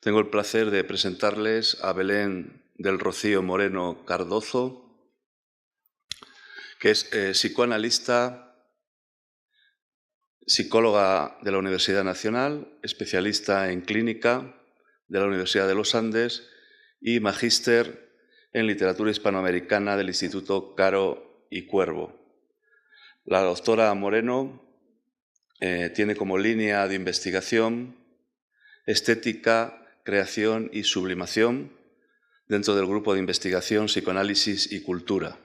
Tengo el placer de presentarles a Belén del Rocío Moreno Cardozo, que es psicoanalista, psicóloga de la Universidad Nacional, especialista en clínica de la Universidad de los Andes y magíster en literatura hispanoamericana del Instituto Caro y Cuervo. La doctora Moreno tiene como línea de investigación estética, creación y sublimación dentro del grupo de investigación Psicoanálisis y Cultura.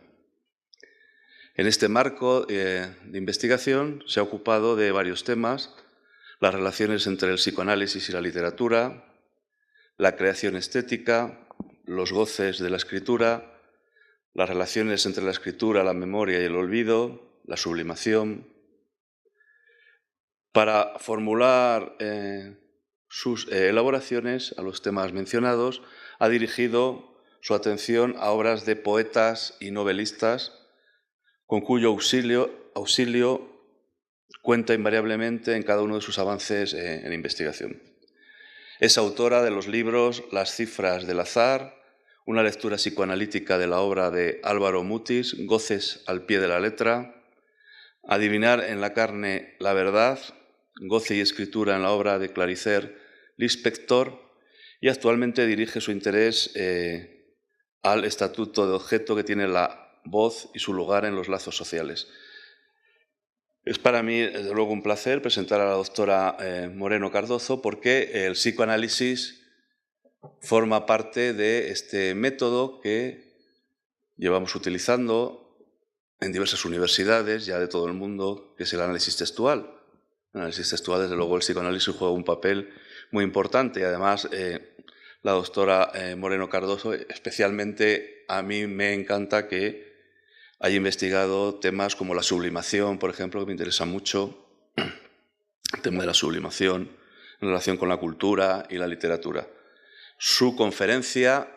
En este marco de investigación se ha ocupado de varios temas: las relaciones entre el psicoanálisis y la literatura, la creación estética, los goces de la escritura, las relaciones entre la escritura, la memoria y el olvido, la sublimación. Para formular sus elaboraciones a los temas mencionados, ha dirigido su atención a obras de poetas y novelistas, con cuyo auxilio cuenta invariablemente en cada uno de sus avances en investigación. Es autora de los libros Las cifras del azar, una lectura psicoanalítica de la obra de Álvaro Mutis, Goces al pie de la letra, Adivinar en la carne la verdad, Goce y escritura en la obra de Claricer Lispector, y actualmente dirige su interés al estatuto de objeto que tiene la voz y su lugar en los lazos sociales. Es para mí, desde luego, un placer presentar a la doctora Moreno Cardozo, porque el psicoanálisis forma parte de este método que llevamos utilizando en diversas universidades ya de todo el mundo, que es el análisis textual. El análisis textual, desde luego, el psicoanálisis juega un papel muy importante, y además la doctora Moreno Cardozo, especialmente a mí me encanta que haya investigado temas como la sublimación, por ejemplo, que me interesa mucho, el tema de la sublimación en relación con la cultura y la literatura. Su conferencia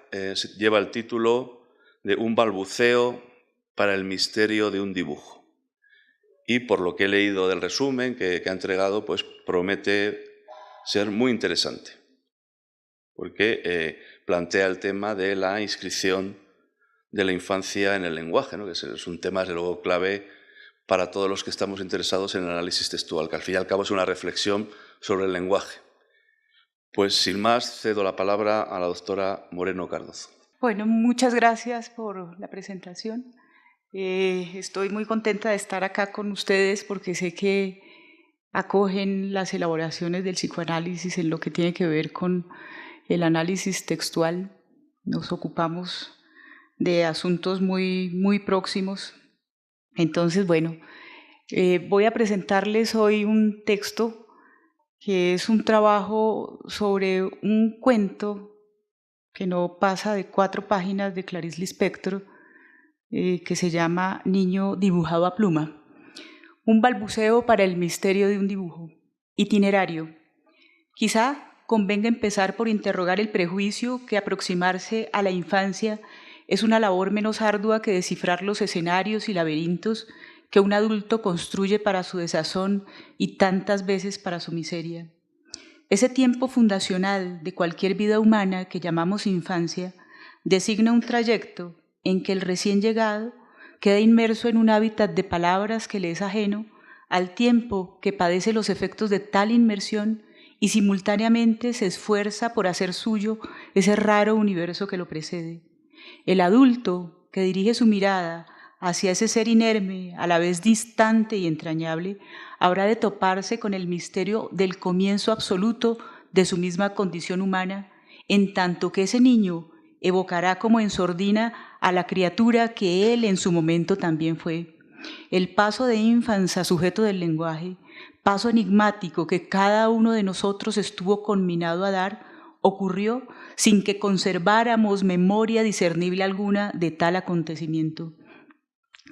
lleva el título de Un balbuceo para el misterio de un dibujo. Y por lo que he leído del resumen que ha entregado, pues promete ser muy interesante, porque plantea el tema de la inscripción de la infancia en el lenguaje, ¿no? Que es un tema, desde luego, clave para todos los que estamos interesados en el análisis textual, que al fin y al cabo es una reflexión sobre el lenguaje. Pues sin más, cedo la palabra a la doctora Moreno Cardozo. Bueno, muchas gracias por la presentación. Estoy muy contenta de estar acá con ustedes porque sé que acogen las elaboraciones del psicoanálisis en lo que tiene que ver con el análisis textual. Nos ocupamos de asuntos muy próximos. Entonces, bueno, voy a presentarles hoy un texto que es un trabajo sobre un cuento que no pasa de 4 páginas de Clarice Lispector, que se llama Niño dibujado a pluma. Un balbuceo para el misterio de un dibujo. Itinerario. Quizá convenga empezar por interrogar el prejuicio que aproximarse a la infancia es una labor menos ardua que descifrar los escenarios y laberintos que un adulto construye para su desazón y tantas veces para su miseria. Ese tiempo fundacional de cualquier vida humana que llamamos infancia designa un trayecto en que el recién llegado queda inmerso en un hábitat de palabras que le es ajeno, al tiempo que padece los efectos de tal inmersión y simultáneamente se esfuerza por hacer suyo ese raro universo que lo precede. El adulto que dirige su mirada hacia ese ser inerme, a la vez distante y entrañable, habrá de toparse con el misterio del comienzo absoluto de su misma condición humana, en tanto que ese niño evocará como en sordina a la criatura que él en su momento también fue. El paso de infans a sujeto del lenguaje, paso enigmático que cada uno de nosotros estuvo conminado a dar, ocurrió sin que conserváramos memoria discernible alguna de tal acontecimiento.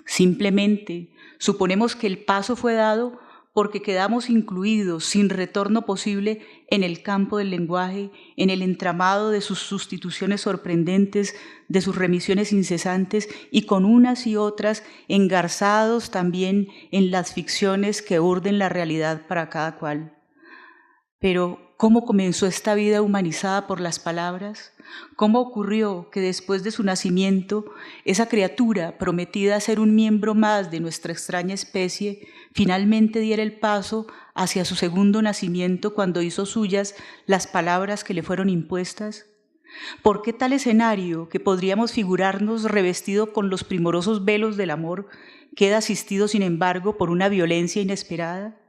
Simplemente suponemos que el paso fue dado porque quedamos incluidos sin retorno posible en el campo del lenguaje, en el entramado de sus sustituciones sorprendentes, de sus remisiones incesantes y con unas y otras engarzados también en las ficciones que urden la realidad para cada cual. Pero, ¿cómo comenzó esta vida humanizada por las palabras? ¿Cómo ocurrió que después de su nacimiento, esa criatura prometida a ser un miembro más de nuestra extraña especie, finalmente diera el paso hacia su segundo nacimiento cuando hizo suyas las palabras que le fueron impuestas? ¿Por qué tal escenario, que podríamos figurarnos revestido con los primorosos velos del amor, queda asistido, sin embargo, por una violencia inesperada?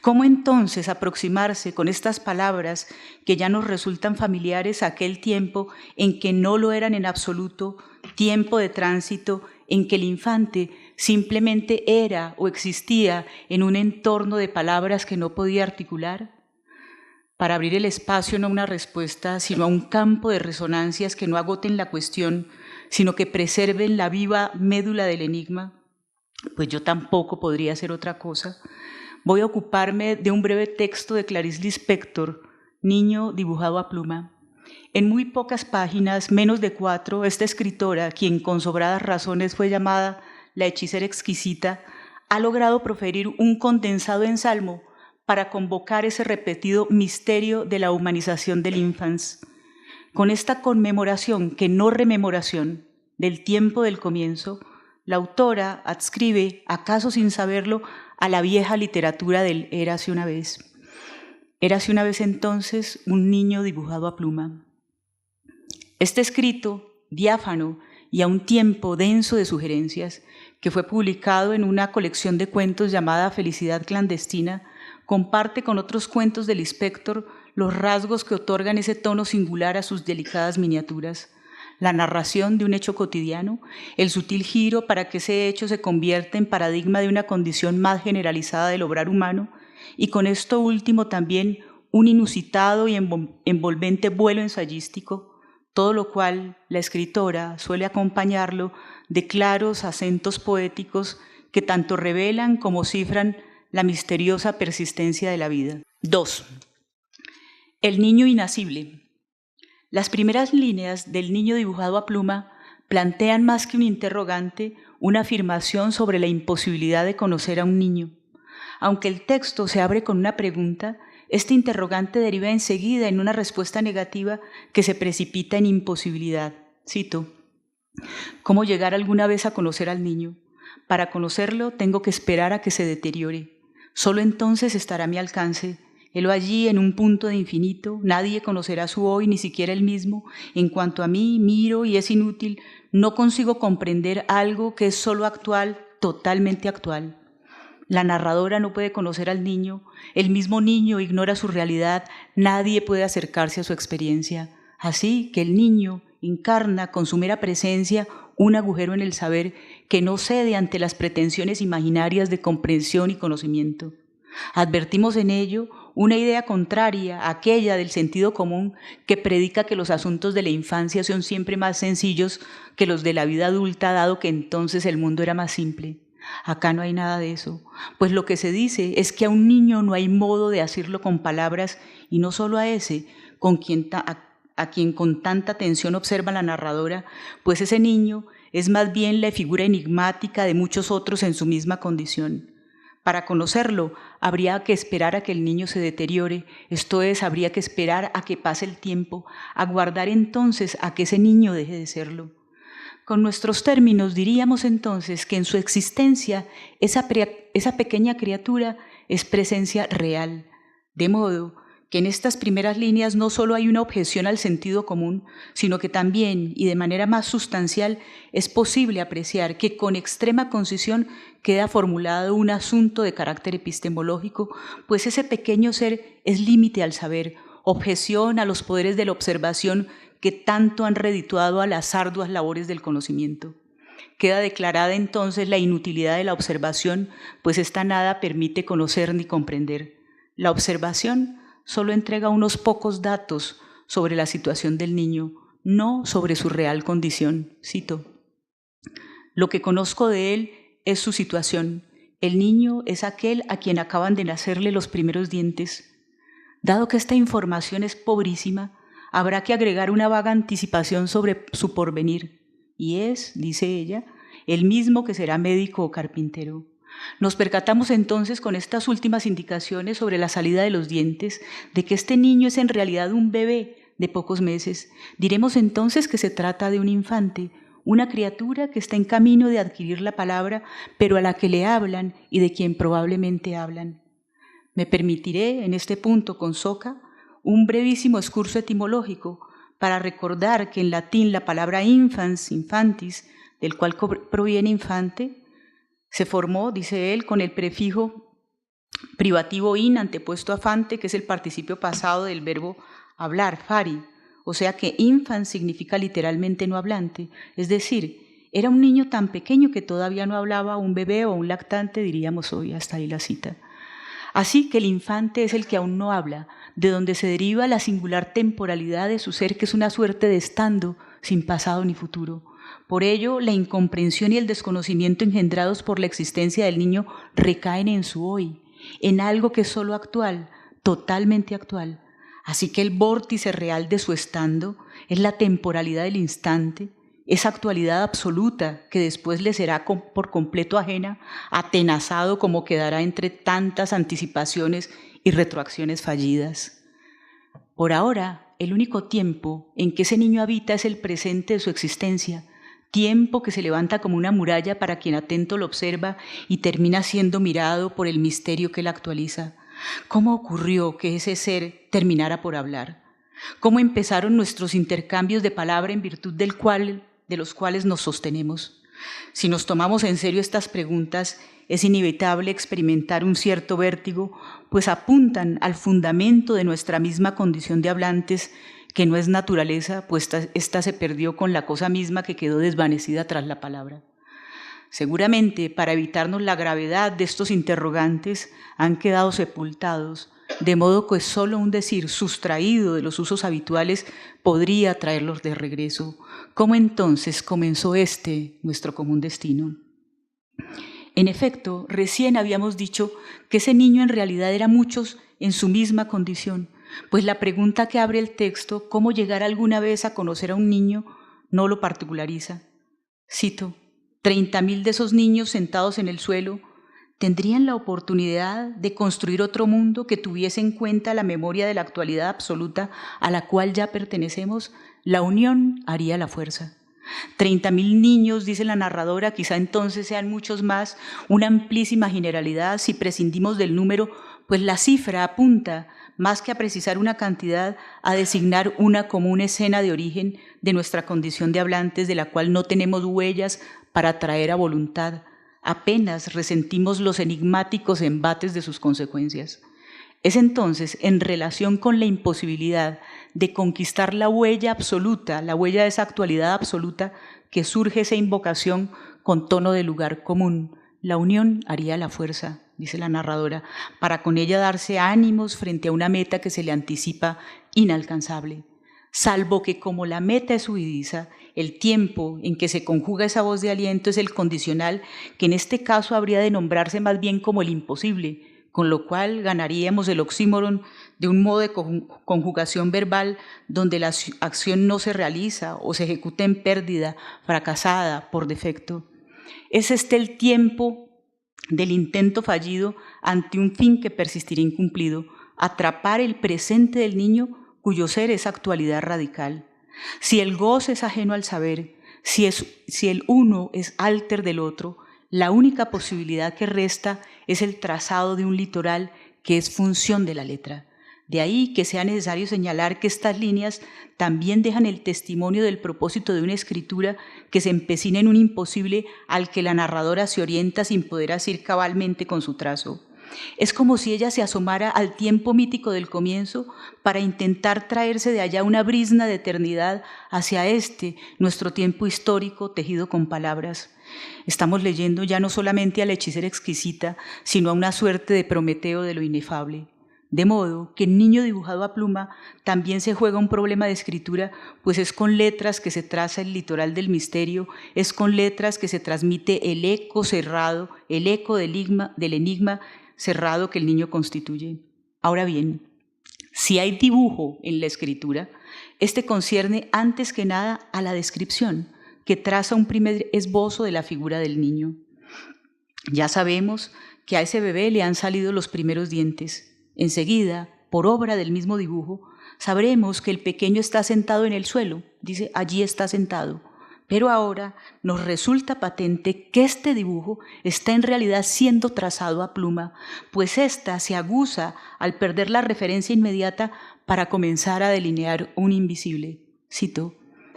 ¿Cómo entonces aproximarse con estas palabras que ya nos resultan familiares a aquel tiempo en que no lo eran en absoluto, tiempo de tránsito en que el infante simplemente era o existía en un entorno de palabras que no podía articular? Para abrir el espacio no a una respuesta, sino a un campo de resonancias que no agoten la cuestión, sino que preserven la viva médula del enigma, pues yo tampoco podría hacer otra cosa. Voy a ocuparme de un breve texto de Clarice Lispector, Niño dibujado a pluma. En muy pocas páginas, menos de 4, esta escritora, quien con sobradas razones fue llamada la hechicera exquisita, ha logrado proferir un condensado ensalmo para convocar ese repetido misterio de la humanización del infans. Con esta conmemoración, que no rememoración, del tiempo del comienzo, la autora adscribe, acaso sin saberlo, a la vieja literatura del érase una vez. Érase una vez entonces un niño dibujado a pluma. Este escrito, diáfano y a un tiempo denso de sugerencias, que fue publicado en una colección de cuentos llamada Felicidad clandestina, comparte con otros cuentos del Lispector los rasgos que otorgan ese tono singular a sus delicadas miniaturas: la narración de un hecho cotidiano, el sutil giro para que ese hecho se convierta en paradigma de una condición más generalizada del obrar humano, y con esto último también un inusitado y envolvente vuelo ensayístico, todo lo cual la escritora suele acompañarlo de claros acentos poéticos que tanto revelan como cifran la misteriosa persistencia de la vida. 2. El niño inacible. Las primeras líneas del Niño dibujado a pluma plantean más que un interrogante, una afirmación sobre la imposibilidad de conocer a un niño. Aunque el texto se abre con una pregunta, este interrogante deriva enseguida en una respuesta negativa que se precipita en imposibilidad. Cito: ¿cómo llegar alguna vez a conocer al niño? Para conocerlo tengo que esperar a que se deteriore. Solo entonces estará a mi alcance. Helo allí en un punto de infinito, nadie conocerá su hoy, ni siquiera él mismo. En cuanto a mí, miro y es inútil, no consigo comprender algo que es solo actual, totalmente actual. La narradora no puede conocer al niño, el mismo niño ignora su realidad, nadie puede acercarse a su experiencia. Así que el niño encarna con su mera presencia un agujero en el saber que no cede ante las pretensiones imaginarias de comprensión y conocimiento. Advertimos en ello una idea contraria a aquella del sentido común que predica que los asuntos de la infancia son siempre más sencillos que los de la vida adulta, dado que entonces el mundo era más simple. Acá no hay nada de eso, pues lo que se dice es que a un niño no hay modo de decirlo con palabras, y no solo a ese, a quien con tanta atención observa la narradora, pues ese niño es más bien la figura enigmática de muchos otros en su misma condición. Para conocerlo, habría que esperar a que el niño se deteriore, esto es, habría que esperar a que pase el tiempo, aguardar entonces a que ese niño deje de serlo. Con nuestros términos diríamos entonces que en su existencia esa pequeña criatura es presencia real, de modo que en estas primeras líneas no solo hay una objeción al sentido común, sino que también, y de manera más sustancial, es posible apreciar que con extrema concisión queda formulado un asunto de carácter epistemológico, pues ese pequeño ser es límite al saber, objeción a los poderes de la observación que tanto han redituado a las arduas labores del conocimiento. Queda declarada entonces la inutilidad de la observación, pues esta nada permite conocer ni comprender. La observación solo entrega unos pocos datos sobre la situación del niño, no sobre su real condición. Cito: lo que conozco de él es su situación. El niño es aquel a quien acaban de nacerle los primeros dientes. Dado que esta información es pobrísima, habrá que agregar una vaga anticipación sobre su porvenir, y es, dice ella, el mismo que será médico o carpintero. Nos percatamos entonces con estas últimas indicaciones sobre la salida de los dientes de que este niño es en realidad un bebé de pocos meses. Diremos entonces que se trata de un infante, una criatura que está en camino de adquirir la palabra, pero a la que le hablan y de quien probablemente hablan. Me permitiré en este punto con Soca un brevísimo excurso etimológico para recordar que en latín la palabra infans, infantis, del cual proviene infante, se formó, dice él, con el prefijo privativo in antepuesto a fante, que es el participio pasado del verbo hablar, fari. O sea que infans significa literalmente no hablante, es decir, era un niño tan pequeño que todavía no hablaba, un bebé o un lactante, diríamos hoy, hasta ahí la cita. Así que el infante es el que aún no habla, de donde se deriva la singular temporalidad de su ser, que es una suerte de estando sin pasado ni futuro. Por ello, la incomprensión y el desconocimiento engendrados por la existencia del niño recaen en su hoy, en algo que es solo actual, totalmente actual. Así que el vórtice real de su estando es la temporalidad del instante, esa actualidad absoluta que después le será por completo ajena, atenazado como quedará entre tantas anticipaciones y retroacciones fallidas. Por ahora, el único tiempo en que ese niño habita es el presente de su existencia, tiempo que se levanta como una muralla para quien atento lo observa y termina siendo mirado por el misterio que la actualiza. ¿Cómo ocurrió que ese ser terminara por hablar? ¿Cómo empezaron nuestros intercambios de palabra en virtud de los cuales nos sostenemos? Si nos tomamos en serio estas preguntas, es inevitable experimentar un cierto vértigo, pues apuntan al fundamento de nuestra misma condición de hablantes, que no es naturaleza, pues esta se perdió con la cosa misma que quedó desvanecida tras la palabra. Seguramente, para evitarnos la gravedad de estos interrogantes, han quedado sepultados, de modo que solo un decir sustraído de los usos habituales podría traerlos de regreso. ¿Cómo entonces comenzó nuestro común destino? En efecto, recién habíamos dicho que ese niño en realidad era muchos en su misma condición, pues la pregunta que abre el texto, ¿cómo llegar alguna vez a conocer a un niño?, no lo particulariza. Cito: 30.000 de esos niños sentados en el suelo tendrían la oportunidad de construir otro mundo que tuviese en cuenta la memoria de la actualidad absoluta a la cual ya pertenecemos. La unión haría la fuerza. 30.000 niños, dice la narradora, quizá entonces sean muchos más, una amplísima generalidad si prescindimos del número, pues la cifra apunta, más que a precisar una cantidad, a designar una común escena de origen de nuestra condición de hablantes, de la cual no tenemos huellas para traer a voluntad. Apenas resentimos los enigmáticos embates de sus consecuencias. Es entonces en relación con la imposibilidad de conquistar la huella absoluta, la huella de esa actualidad absoluta, que surge esa invocación con tono de lugar común. La unión haría la fuerza, dice la narradora, para con ella darse ánimos frente a una meta que se le anticipa inalcanzable. Salvo que como la meta es huidiza, el tiempo en que se conjuga esa voz de aliento es el condicional, que en este caso habría de nombrarse más bien como el imposible, con lo cual ganaríamos el oxímoron de un modo de conjugación verbal donde la acción no se realiza o se ejecuta en pérdida, fracasada, por defecto. Es el tiempo del intento fallido ante un fin que persistirá incumplido, atrapar el presente del niño cuyo ser es actualidad radical. Si el goce es ajeno al saber, si el uno es alter del otro, la única posibilidad que resta es el trazado de un litoral que es función de la letra. De ahí que sea necesario señalar que estas líneas también dejan el testimonio del propósito de una escritura que se empecina en un imposible al que la narradora se orienta sin poder asir cabalmente con su trazo. Es como si ella se asomara al tiempo mítico del comienzo para intentar traerse de allá una brizna de eternidad hacia nuestro tiempo histórico tejido con palabras. Estamos leyendo ya no solamente a la hechicera exquisita, sino a una suerte de Prometeo de lo inefable. De modo que el niño dibujado a pluma también se juega un problema de escritura, pues es con letras que se traza el litoral del misterio, es con letras que se transmite el eco cerrado, el eco del enigma cerrado que el niño constituye. Ahora bien, si hay dibujo en la escritura, concierne antes que nada a la descripción, que traza un primer esbozo de la figura del niño. Ya sabemos que a ese bebé le han salido los primeros dientes. Enseguida, por obra del mismo dibujo, sabremos que el pequeño está sentado en el suelo, dice, allí está sentado. Pero ahora nos resulta patente que este dibujo está en realidad siendo trazado a pluma, pues ésta se aguza al perder la referencia inmediata para comenzar a delinear un invisible. Cito,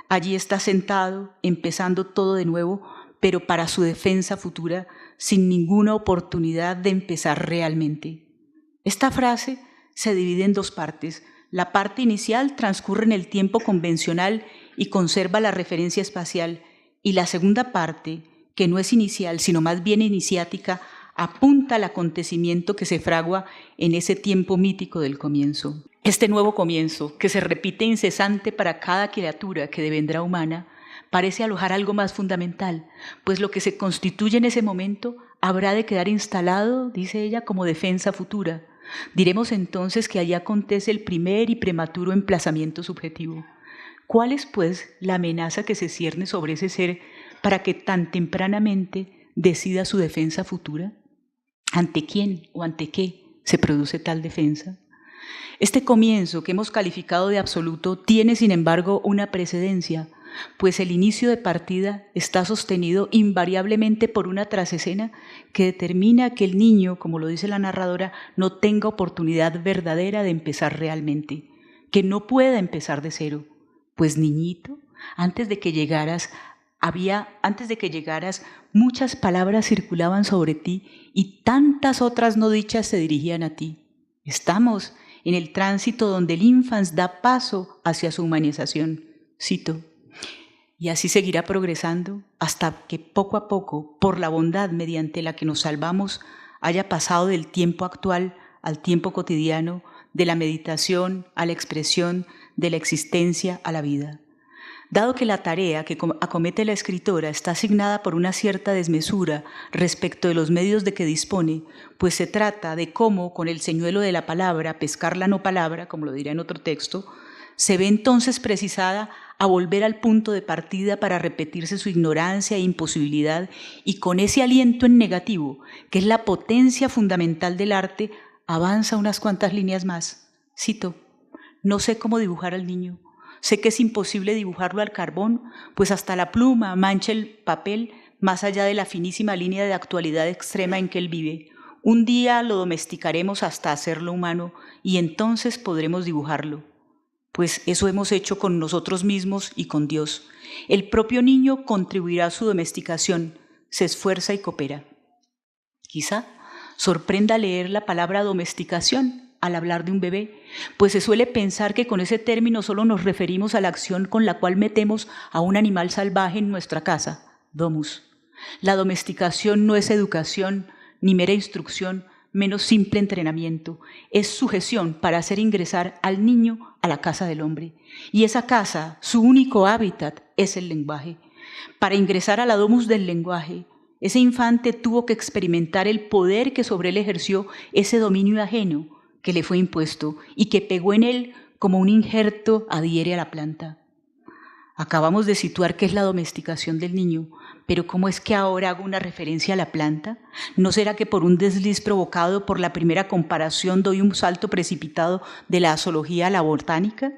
allí está sentado, empezando todo de nuevo, pero para su defensa futura, sin ninguna oportunidad de empezar realmente. Esta frase se divide en dos partes. La parte inicial transcurre en el tiempo convencional y conserva la referencia espacial, y la segunda parte, que no es inicial, sino más bien iniciática, apunta al acontecimiento que se fragua en ese tiempo mítico del comienzo. Este nuevo comienzo, que se repite incesante para cada criatura que devendrá humana, parece alojar algo más fundamental, pues lo que se constituye en ese momento habrá de quedar instalado, dice ella, como defensa futura. Diremos entonces que allí acontece el primer y prematuro emplazamiento subjetivo. ¿Cuál es, pues, la amenaza que se cierne sobre ese ser para que tan tempranamente decida su defensa futura? ¿Ante quién o ante qué se produce tal defensa? Este comienzo que hemos calificado de absoluto tiene, sin embargo, una precedencia, pues el inicio de partida está sostenido invariablemente por una trasescena que determina que el niño, como lo dice la narradora, no tenga oportunidad verdadera de empezar realmente, que no pueda empezar de cero. Pues niñito, antes de que llegaras, muchas palabras circulaban sobre ti y tantas otras no dichas se dirigían a ti. Estamos en el tránsito donde el infans da paso hacia su humanización. Cito, y así seguirá progresando hasta que poco a poco, por la bondad mediante la que nos salvamos, haya pasado del tiempo actual al tiempo cotidiano, de la meditación a la expresión, de la existencia a la vida. Dado que la tarea que acomete la escritora está asignada por una cierta desmesura respecto de los medios de que dispone, pues se trata de cómo, con el señuelo de la palabra, pescar la no palabra, como lo dirá en otro texto, se ve entonces precisada a volver al punto de partida para repetirse su ignorancia e imposibilidad, y con ese aliento en negativo, que es la potencia fundamental del arte, avanza unas cuantas líneas más. Cito, no sé cómo dibujar al niño. Sé que es imposible dibujarlo al carbón, pues hasta la pluma mancha el papel más allá de la finísima línea de actualidad extrema en que él vive. Un día lo domesticaremos hasta hacerlo humano y entonces podremos dibujarlo. Pues eso hemos hecho con nosotros mismos y con Dios. El propio niño contribuirá a su domesticación, se esfuerza y coopera. Quizá sorprenda leer la palabra domesticación al hablar de un bebé, pues se suele pensar que con ese término solo nos referimos a la acción con la cual metemos a un animal salvaje en nuestra casa, domus. La domesticación no es educación ni mera instrucción, menos simple entrenamiento, es sujeción para hacer ingresar al niño a la casa del hombre. Y esa casa, su único hábitat, es el lenguaje. Para ingresar a la domus del lenguaje, ese infante tuvo que experimentar el poder que sobre él ejerció ese dominio ajeno que le fue impuesto y que pegó en él como un injerto adhiere a la planta. Acabamos de situar qué es la domesticación del niño, pero ¿cómo es que ahora hago una referencia a la planta? ¿No será que por un desliz provocado por la primera comparación doy un salto precipitado de la zoología a la botánica?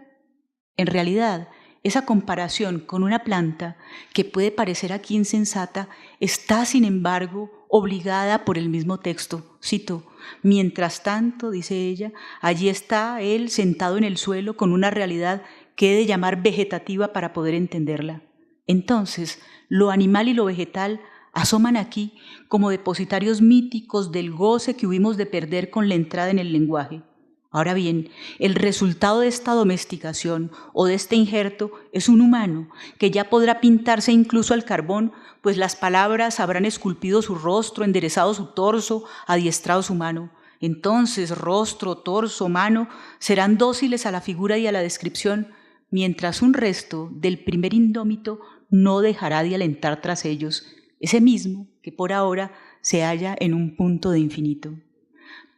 En realidad, esa comparación con una planta, que puede parecer aquí insensata, está, sin embargo, obligada por el mismo texto. Cito, mientras tanto, dice ella, allí está él sentado en el suelo con una realidad que he de llamar vegetativa para poder entenderla. Entonces, lo animal y lo vegetal asoman aquí como depositarios míticos del goce que hubimos de perder con la entrada en el lenguaje. Ahora bien, el resultado de esta domesticación o de este injerto es un humano que ya podrá pintarse incluso al carbón, pues las palabras habrán esculpido su rostro, enderezado su torso, adiestrado su mano. Entonces, rostro, torso, mano serán dóciles a la figura y a la descripción, mientras un resto del primer indómito no dejará de alentar tras ellos, ese mismo que por ahora se halla en un punto de infinito.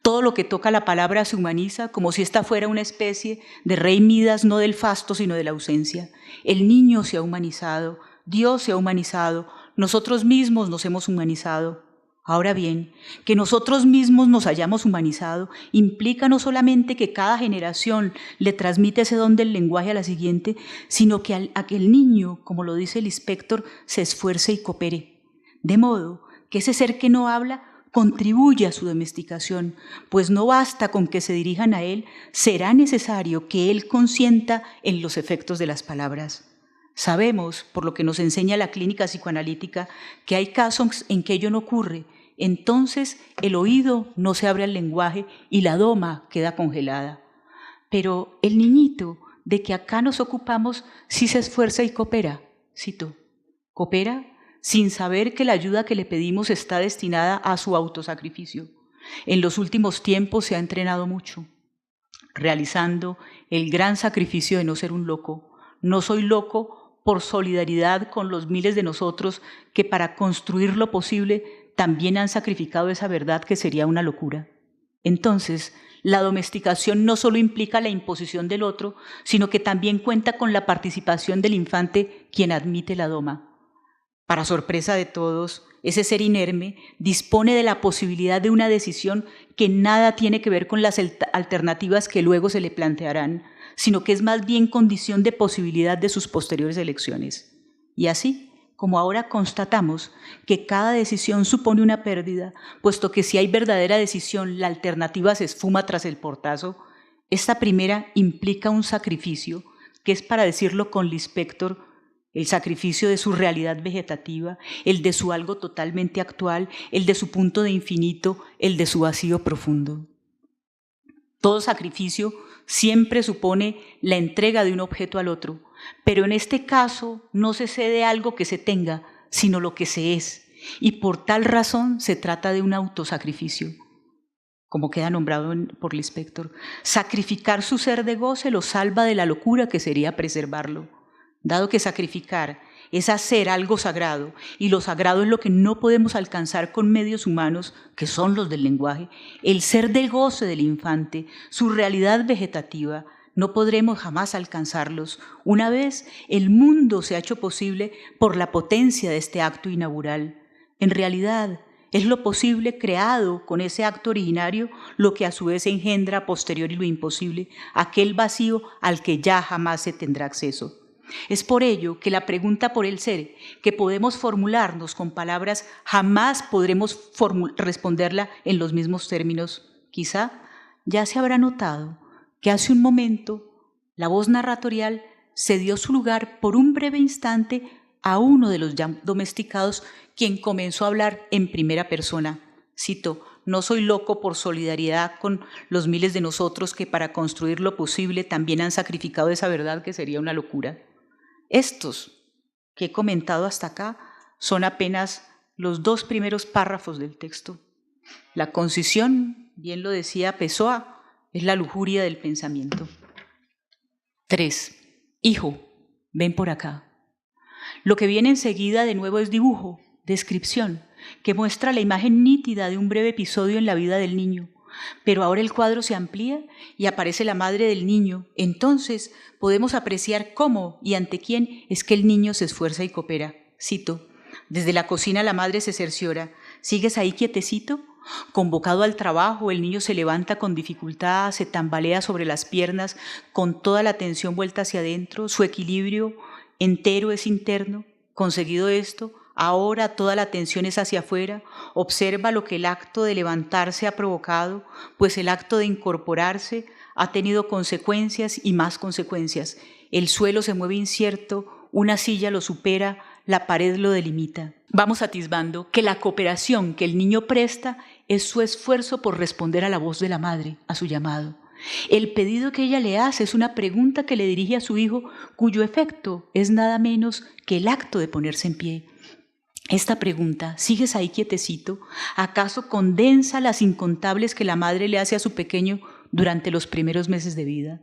Todo lo que toca la palabra se humaniza como si esta fuera una especie de rey Midas, no del fasto, sino de la ausencia. El niño se ha humanizado, Dios se ha humanizado, nosotros mismos nos hemos humanizado. Ahora bien, que nosotros mismos nos hayamos humanizado implica no solamente que cada generación le transmite ese don del lenguaje a la siguiente, sino que a que el niño, como lo dice el inspector, se esfuerce y coopere. De modo que ese ser que no habla contribuye a su domesticación, pues no basta con que se dirijan a él, será necesario que él consienta en los efectos de las palabras. Sabemos, por lo que nos enseña la clínica psicoanalítica, que hay casos en que ello no ocurre. Entonces el oído no se abre al lenguaje y la doma queda congelada. Pero el niñito de que acá nos ocupamos sí se esfuerza y coopera. Cito, coopera sin saber que la ayuda que le pedimos está destinada a su autosacrificio. En los últimos tiempos se ha entrenado mucho, realizando el gran sacrificio de no ser un loco. No soy loco por solidaridad con los miles de nosotros que para construir lo posible también han sacrificado esa verdad que sería una locura. Entonces, la domesticación no solo implica la imposición del otro, sino que también cuenta con la participación del infante, quien admite la doma. Para sorpresa de todos, ese ser inerme dispone de la posibilidad de una decisión que nada tiene que ver con las alternativas que luego se le plantearán, sino que es más bien condición de posibilidad de sus posteriores elecciones. Y así, como ahora constatamos que cada decisión supone una pérdida, puesto que si hay verdadera decisión, la alternativa se esfuma tras el portazo, esta primera implica un sacrificio, que es, para decirlo con Lispector, el sacrificio de su realidad vegetativa, el de su algo totalmente actual, el de su punto de infinito, el de su vacío profundo. Todo sacrificio siempre supone la entrega de un objeto al otro, pero en este caso no se cede algo que se tenga, sino lo que se es, y por tal razón se trata de un autosacrificio, como queda nombrado por Lispector. Sacrificar su ser de goce lo salva de la locura que sería preservarlo. Dado que sacrificar es hacer algo sagrado, y lo sagrado es lo que no podemos alcanzar con medios humanos, que son los del lenguaje, el ser del goce del infante, su realidad vegetativa, no podremos jamás alcanzarlos. Una vez el mundo se ha hecho posible por la potencia de este acto inaugural. En realidad, es lo posible creado con ese acto originario lo que a su vez engendra a posteriori lo imposible, aquel vacío al que ya jamás se tendrá acceso. Es por ello que la pregunta por el ser, que podemos formularnos con palabras, jamás podremos responderla en los mismos términos. Quizá ya se habrá notado que hace un momento la voz narratorial cedió su lugar por un breve instante a uno de los ya domesticados, quien comenzó a hablar en primera persona. Cito, no soy loco por solidaridad con los miles de nosotros que para construir lo posible también han sacrificado esa verdad que sería una locura. Estos que he comentado hasta acá son apenas los 2 primeros párrafos del texto. La concisión, bien lo decía Pessoa, es la lujuria del pensamiento. 3. Hijo, ven por acá. Lo que viene enseguida de nuevo es dibujo, descripción, que muestra la imagen nítida de un breve episodio en la vida del niño. Pero ahora el cuadro se amplía y aparece la madre del niño. Entonces podemos apreciar cómo y ante quién es que el niño se esfuerza y coopera. Cito, desde la cocina la madre se cerciora, ¿sigues ahí quietecito? Convocado al trabajo, el niño se levanta con dificultad, se tambalea sobre las piernas, con toda la atención vuelta hacia adentro, su equilibrio entero es interno. Conseguido esto, ahora toda la atención es hacia afuera, observa lo que el acto de levantarse ha provocado, pues el acto de incorporarse ha tenido consecuencias y más consecuencias. El suelo se mueve incierto, una silla lo supera, la pared lo delimita. Vamos atisbando que la cooperación que el niño presta es su esfuerzo por responder a la voz de la madre, a su llamado. El pedido que ella le hace es una pregunta que le dirige a su hijo, cuyo efecto es nada menos que el acto de ponerse en pie. Esta pregunta, ¿sigues ahí quietecito?, ¿acaso condensa las incontables que la madre le hace a su pequeño durante los primeros meses de vida?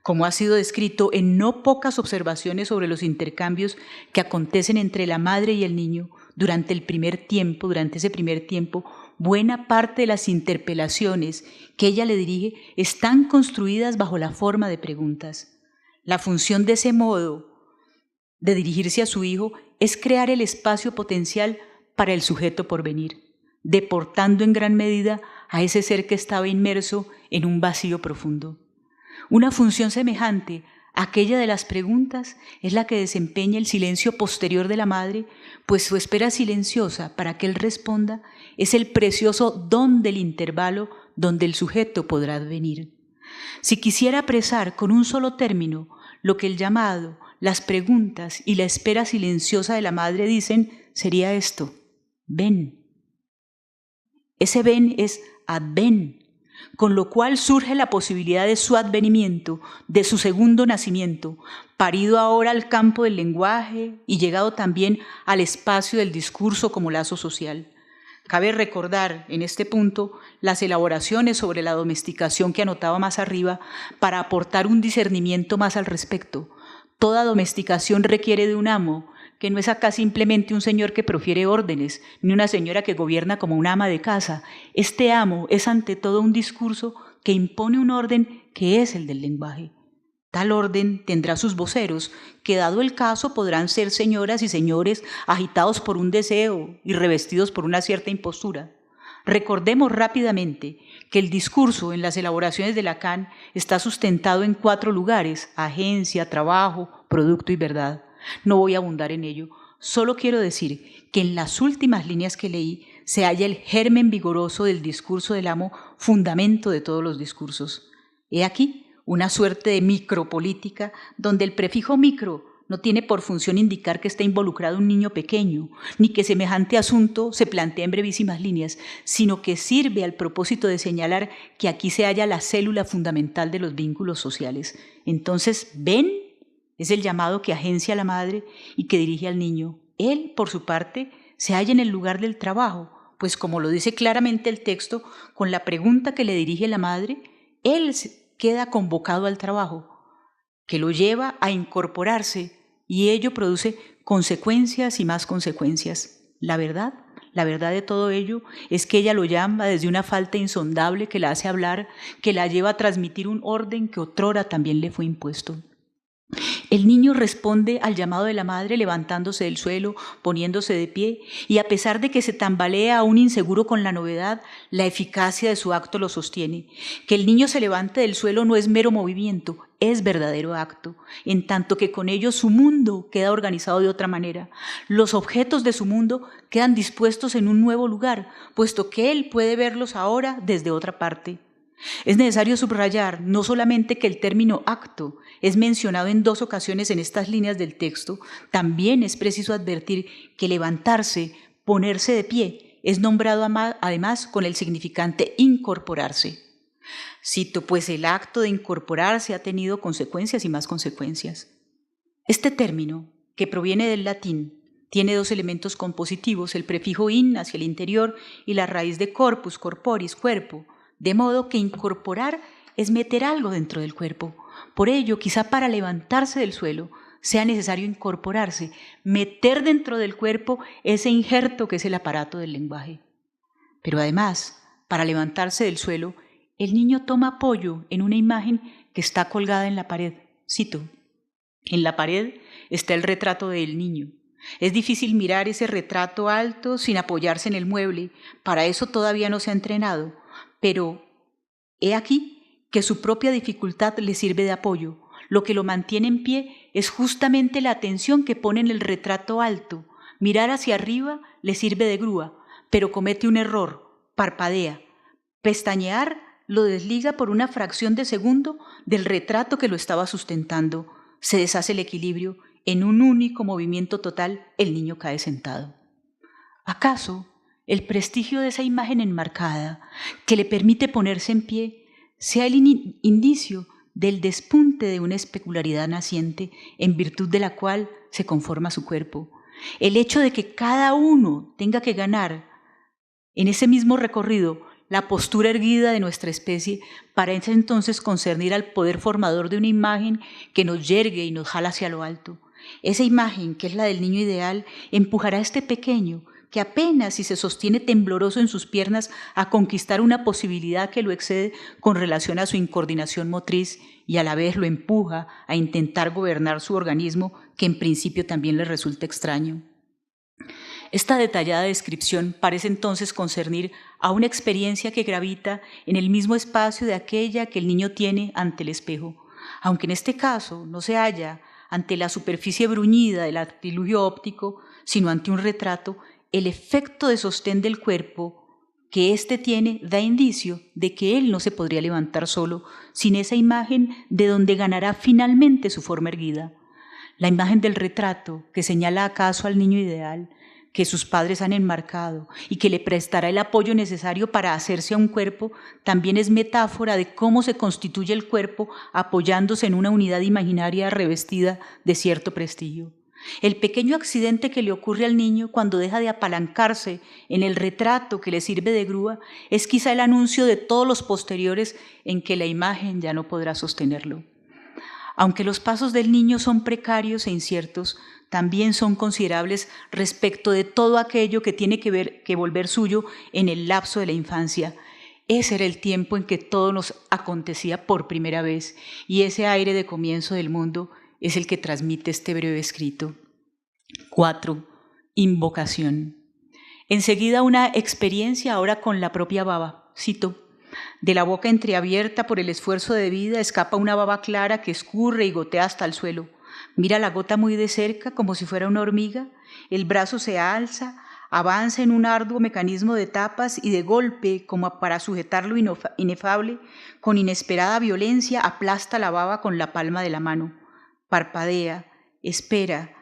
Como ha sido descrito en no pocas observaciones sobre los intercambios que acontecen entre la madre y el niño durante ese primer tiempo, buena parte de las interpelaciones que ella le dirige están construidas bajo la forma de preguntas. La función de ese modo de dirigirse a su hijo es crear el espacio potencial para el sujeto por venir. deportando en gran medida a ese ser que estaba inmerso en un vacío profundo. Una función semejante a aquella de las preguntas es la que desempeña el silencio posterior de la madre, pues su espera silenciosa para que él responda es el precioso don del intervalo donde el sujeto podrá advenir. Si quisiera apresar con un solo término lo que el llamado, las preguntas y la espera silenciosa de la madre dicen, sería esto: ven. Ese ven es adven, con lo cual surge la posibilidad de su advenimiento, de su segundo nacimiento, parido ahora al campo del lenguaje y llegado también al espacio del discurso como lazo social. Cabe recordar en este punto las elaboraciones sobre la domesticación que anotaba más arriba para aportar un discernimiento más al respecto. Toda domesticación requiere de un amo, que no es acá simplemente un señor que profiere órdenes, ni una señora que gobierna como una ama de casa. Este amo es ante todo un discurso que impone un orden que es el del lenguaje. Tal orden tendrá sus voceros, que dado el caso podrán ser señoras y señores agitados por un deseo y revestidos por una cierta impostura. Recordemos rápidamente que el discurso en las elaboraciones de Lacan está sustentado en 4 lugares: agencia, trabajo, producto y verdad. No voy a abundar en ello, solo quiero decir que en las últimas líneas que leí se halla el germen vigoroso del discurso del amo, fundamento de todos los discursos. He aquí una suerte de micropolítica donde el prefijo micro no tiene por función indicar que está involucrado un niño pequeño, ni que semejante asunto se plantea en brevísimas líneas, sino que sirve al propósito de señalar que aquí se halla la célula fundamental de los vínculos sociales. Entonces, ven es el llamado que agencia a la madre y que dirige al niño. Él, por su parte, se halla en el lugar del trabajo, pues como lo dice claramente el texto, con la pregunta que le dirige la madre, él queda convocado al trabajo, que lo lleva a incorporarse, y ello produce consecuencias y más consecuencias. La verdad de todo ello es que ella lo llama desde una falta insondable que la hace hablar, que la lleva a transmitir un orden que otrora también le fue impuesto. El niño responde al llamado de la madre levantándose del suelo, poniéndose de pie, y a pesar de que se tambalea aún inseguro con la novedad, la eficacia de su acto lo sostiene. Que el niño se levante del suelo no es mero movimiento, es verdadero acto, en tanto que con ello su mundo queda organizado de otra manera. Los objetos de su mundo quedan dispuestos en un nuevo lugar, puesto que él puede verlos ahora desde otra parte. Es necesario subrayar no solamente que el término acto es mencionado en 2 ocasiones en estas líneas del texto, también es preciso advertir que levantarse, ponerse de pie, es nombrado además con el significante incorporarse. Cito, pues el acto de incorporarse ha tenido consecuencias y más consecuencias. Este término, que proviene del latín, tiene 2 elementos compositivos, el prefijo in hacia el interior y la raíz de corpus, corporis, cuerpo, de modo que incorporar es meter algo dentro del cuerpo. Por ello, quizá para levantarse del suelo sea necesario incorporarse, meter dentro del cuerpo ese injerto que es el aparato del lenguaje. Pero además, para levantarse del suelo, el niño toma apoyo en una imagen que está colgada en la pared. Cito, en la pared está el retrato del niño. Es difícil mirar ese retrato alto sin apoyarse en el mueble, para eso todavía no se ha entrenado, pero he aquí que su propia dificultad le sirve de apoyo. Lo que lo mantiene en pie es justamente la atención que pone en el retrato alto. Mirar hacia arriba le sirve de grúa, pero comete un error, parpadea. Pestañear lo desliga por una fracción de segundo del retrato que lo estaba sustentando. Se deshace el equilibrio. En un único movimiento total, el niño cae sentado. ¿Acaso el prestigio de esa imagen enmarcada, que le permite ponerse en pie, sea el indicio del despunte de una especularidad naciente en virtud de la cual se conforma su cuerpo? El hecho de que cada uno tenga que ganar en ese mismo recorrido la postura erguida de nuestra especie parece entonces concernir al poder formador de una imagen que nos yergue y nos jala hacia lo alto. Esa imagen, que es la del niño ideal, empujará a este pequeño, que apenas si se sostiene tembloroso en sus piernas, a conquistar una posibilidad que lo excede con relación a su incoordinación motriz y a la vez lo empuja a intentar gobernar su organismo, que en principio también le resulta extraño. Esta detallada descripción parece entonces concernir a una experiencia que gravita en el mismo espacio de aquella que el niño tiene ante el espejo, aunque en este caso no se halla ante la superficie bruñida del artilugio óptico, sino ante un retrato. El efecto de sostén del cuerpo que éste tiene da indicio de que él no se podría levantar solo sin esa imagen de donde ganará finalmente su forma erguida. La imagen del retrato que señala acaso al niño ideal que sus padres han enmarcado y que le prestará el apoyo necesario para hacerse a un cuerpo, también es metáfora de cómo se constituye el cuerpo apoyándose en una unidad imaginaria revestida de cierto prestigio. El pequeño accidente que le ocurre al niño cuando deja de apalancarse en el retrato que le sirve de grúa es quizá el anuncio de todos los posteriores en que la imagen ya no podrá sostenerlo. Aunque los pasos del niño son precarios e inciertos, también son considerables respecto de todo aquello que tiene que volver suyo en el lapso de la infancia. Ese era el tiempo en que todo nos acontecía por primera vez, y ese aire de comienzo del mundo es el que transmite este breve escrito. 4. Invocación. Enseguida una experiencia ahora con la propia baba. Cito: de la boca entreabierta por el esfuerzo de vida escapa una baba clara que escurre y gotea hasta el suelo. Mira la gota muy de cerca como si fuera una hormiga. El brazo se alza, avanza en un arduo mecanismo de tapas y de golpe, como para sujetar lo inefable, con inesperada violencia aplasta la baba con la palma de la mano. Parpadea, espera.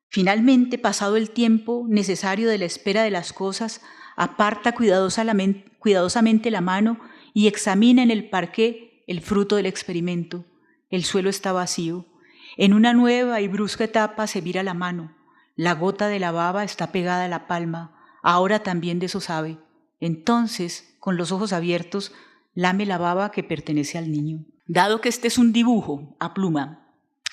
Finalmente, pasado el tiempo necesario de la espera de las cosas, aparta cuidadosamente la mano y examina en el parqué el fruto del experimento. El suelo está vacío. En una nueva y brusca etapa se vira la mano. La gota de la baba está pegada a la palma. Ahora también de eso sabe. Entonces, con los ojos abiertos, lame la baba que pertenece al niño. Dado que este es un dibujo a pluma,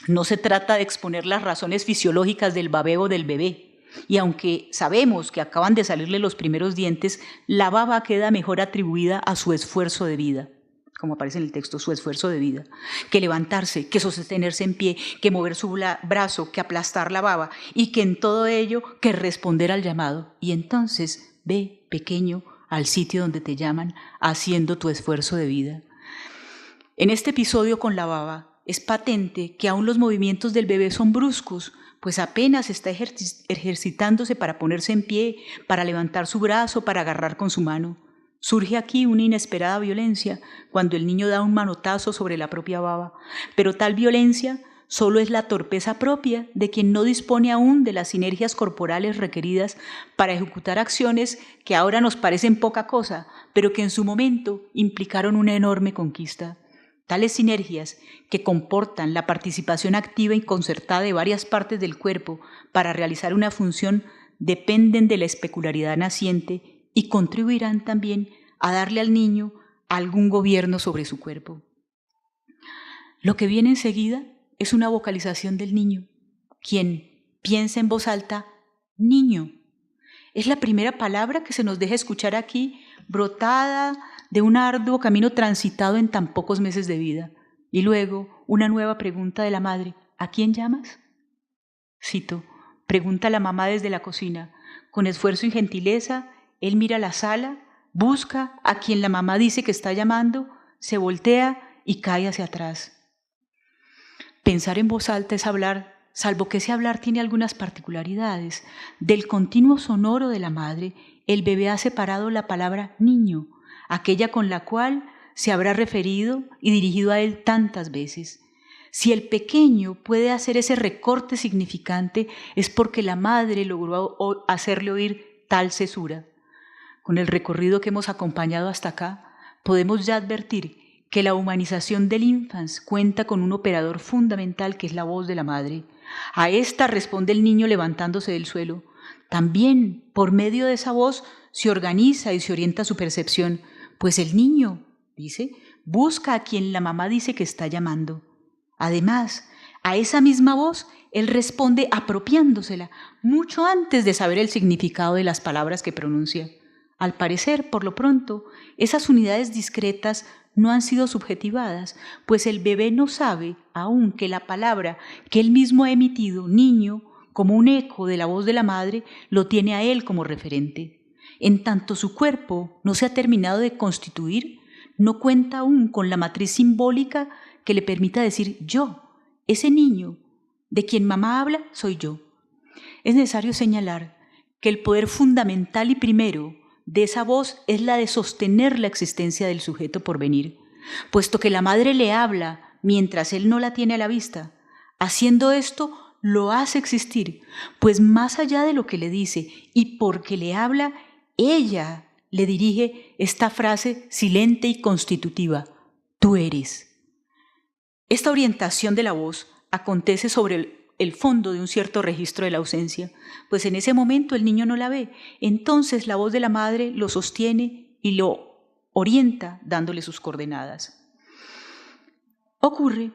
no se trata de exponer las razones fisiológicas del babeo del bebé. Y aunque sabemos que acaban de salirle los primeros dientes, la baba queda mejor atribuida a su esfuerzo de vida, como aparece en el texto, su esfuerzo de vida, que levantarse, que sostenerse en pie, que mover su brazo, que aplastar la baba, y que en todo ello, que responder al llamado. Y entonces ve, pequeño, al sitio donde te llaman, haciendo tu esfuerzo de vida. En este episodio con la baba, es patente que aún los movimientos del bebé son bruscos, pues apenas está ejercitándose para ponerse en pie, para levantar su brazo, para agarrar con su mano. Surge aquí una inesperada violencia cuando el niño da un manotazo sobre la propia baba, pero tal violencia solo es la torpeza propia de quien no dispone aún de las sinergias corporales requeridas para ejecutar acciones que ahora nos parecen poca cosa, pero que en su momento implicaron una enorme conquista. Tales sinergias, que comportan la participación activa y concertada de varias partes del cuerpo para realizar una función, dependen de la especularidad naciente y contribuirán también a darle al niño algún gobierno sobre su cuerpo. Lo que viene enseguida es una vocalización del niño, quien piensa en voz alta, niño. Es la primera palabra que se nos deja escuchar aquí, brotada de un arduo camino transitado en tan pocos meses de vida. Y luego una nueva pregunta de la madre, ¿a quién llamas? Cito, pregunta la mamá desde la cocina. Con esfuerzo y gentileza, él mira la sala, busca a quien la mamá dice que está llamando, se voltea y cae hacia atrás. Pensar en voz alta es hablar, salvo que ese hablar tiene algunas particularidades. Del continuo sonoro de la madre, el bebé ha separado la palabra niño, aquella con la cual se habrá referido y dirigido a él tantas veces. Si el pequeño puede hacer ese recorte significante, es porque la madre logró hacerle oír tal cesura. Con el recorrido que hemos acompañado hasta acá, podemos ya advertir que la humanización del infans cuenta con un operador fundamental que es la voz de la madre. A esta responde el niño levantándose del suelo. También, por medio de esa voz, se organiza y se orienta su percepción, pues el niño, dice, busca a quien la mamá dice que está llamando. Además, a esa misma voz, él responde apropiándosela, mucho antes de saber el significado de las palabras que pronuncia. Al parecer, por lo pronto, esas unidades discretas no han sido subjetivadas, pues el bebé no sabe aún que la palabra que él mismo ha emitido, niño, como un eco de la voz de la madre, lo tiene a él como referente. En tanto su cuerpo no se ha terminado de constituir, no cuenta aún con la matriz simbólica que le permita decir yo, ese niño de quien mamá habla soy yo. Es necesario señalar que el poder fundamental y primero de esa voz es la de sostener la existencia del sujeto por venir, puesto que la madre le habla mientras él no la tiene a la vista. Haciendo esto, lo hace existir, pues más allá de lo que le dice y porque le habla, ella le dirige esta frase silente y constitutiva: tú eres. Esta orientación de la voz acontece sobre el fondo de un cierto registro de la ausencia, pues en ese momento el niño no la ve, entonces la voz de la madre lo sostiene y lo orienta dándole sus coordenadas. Ocurre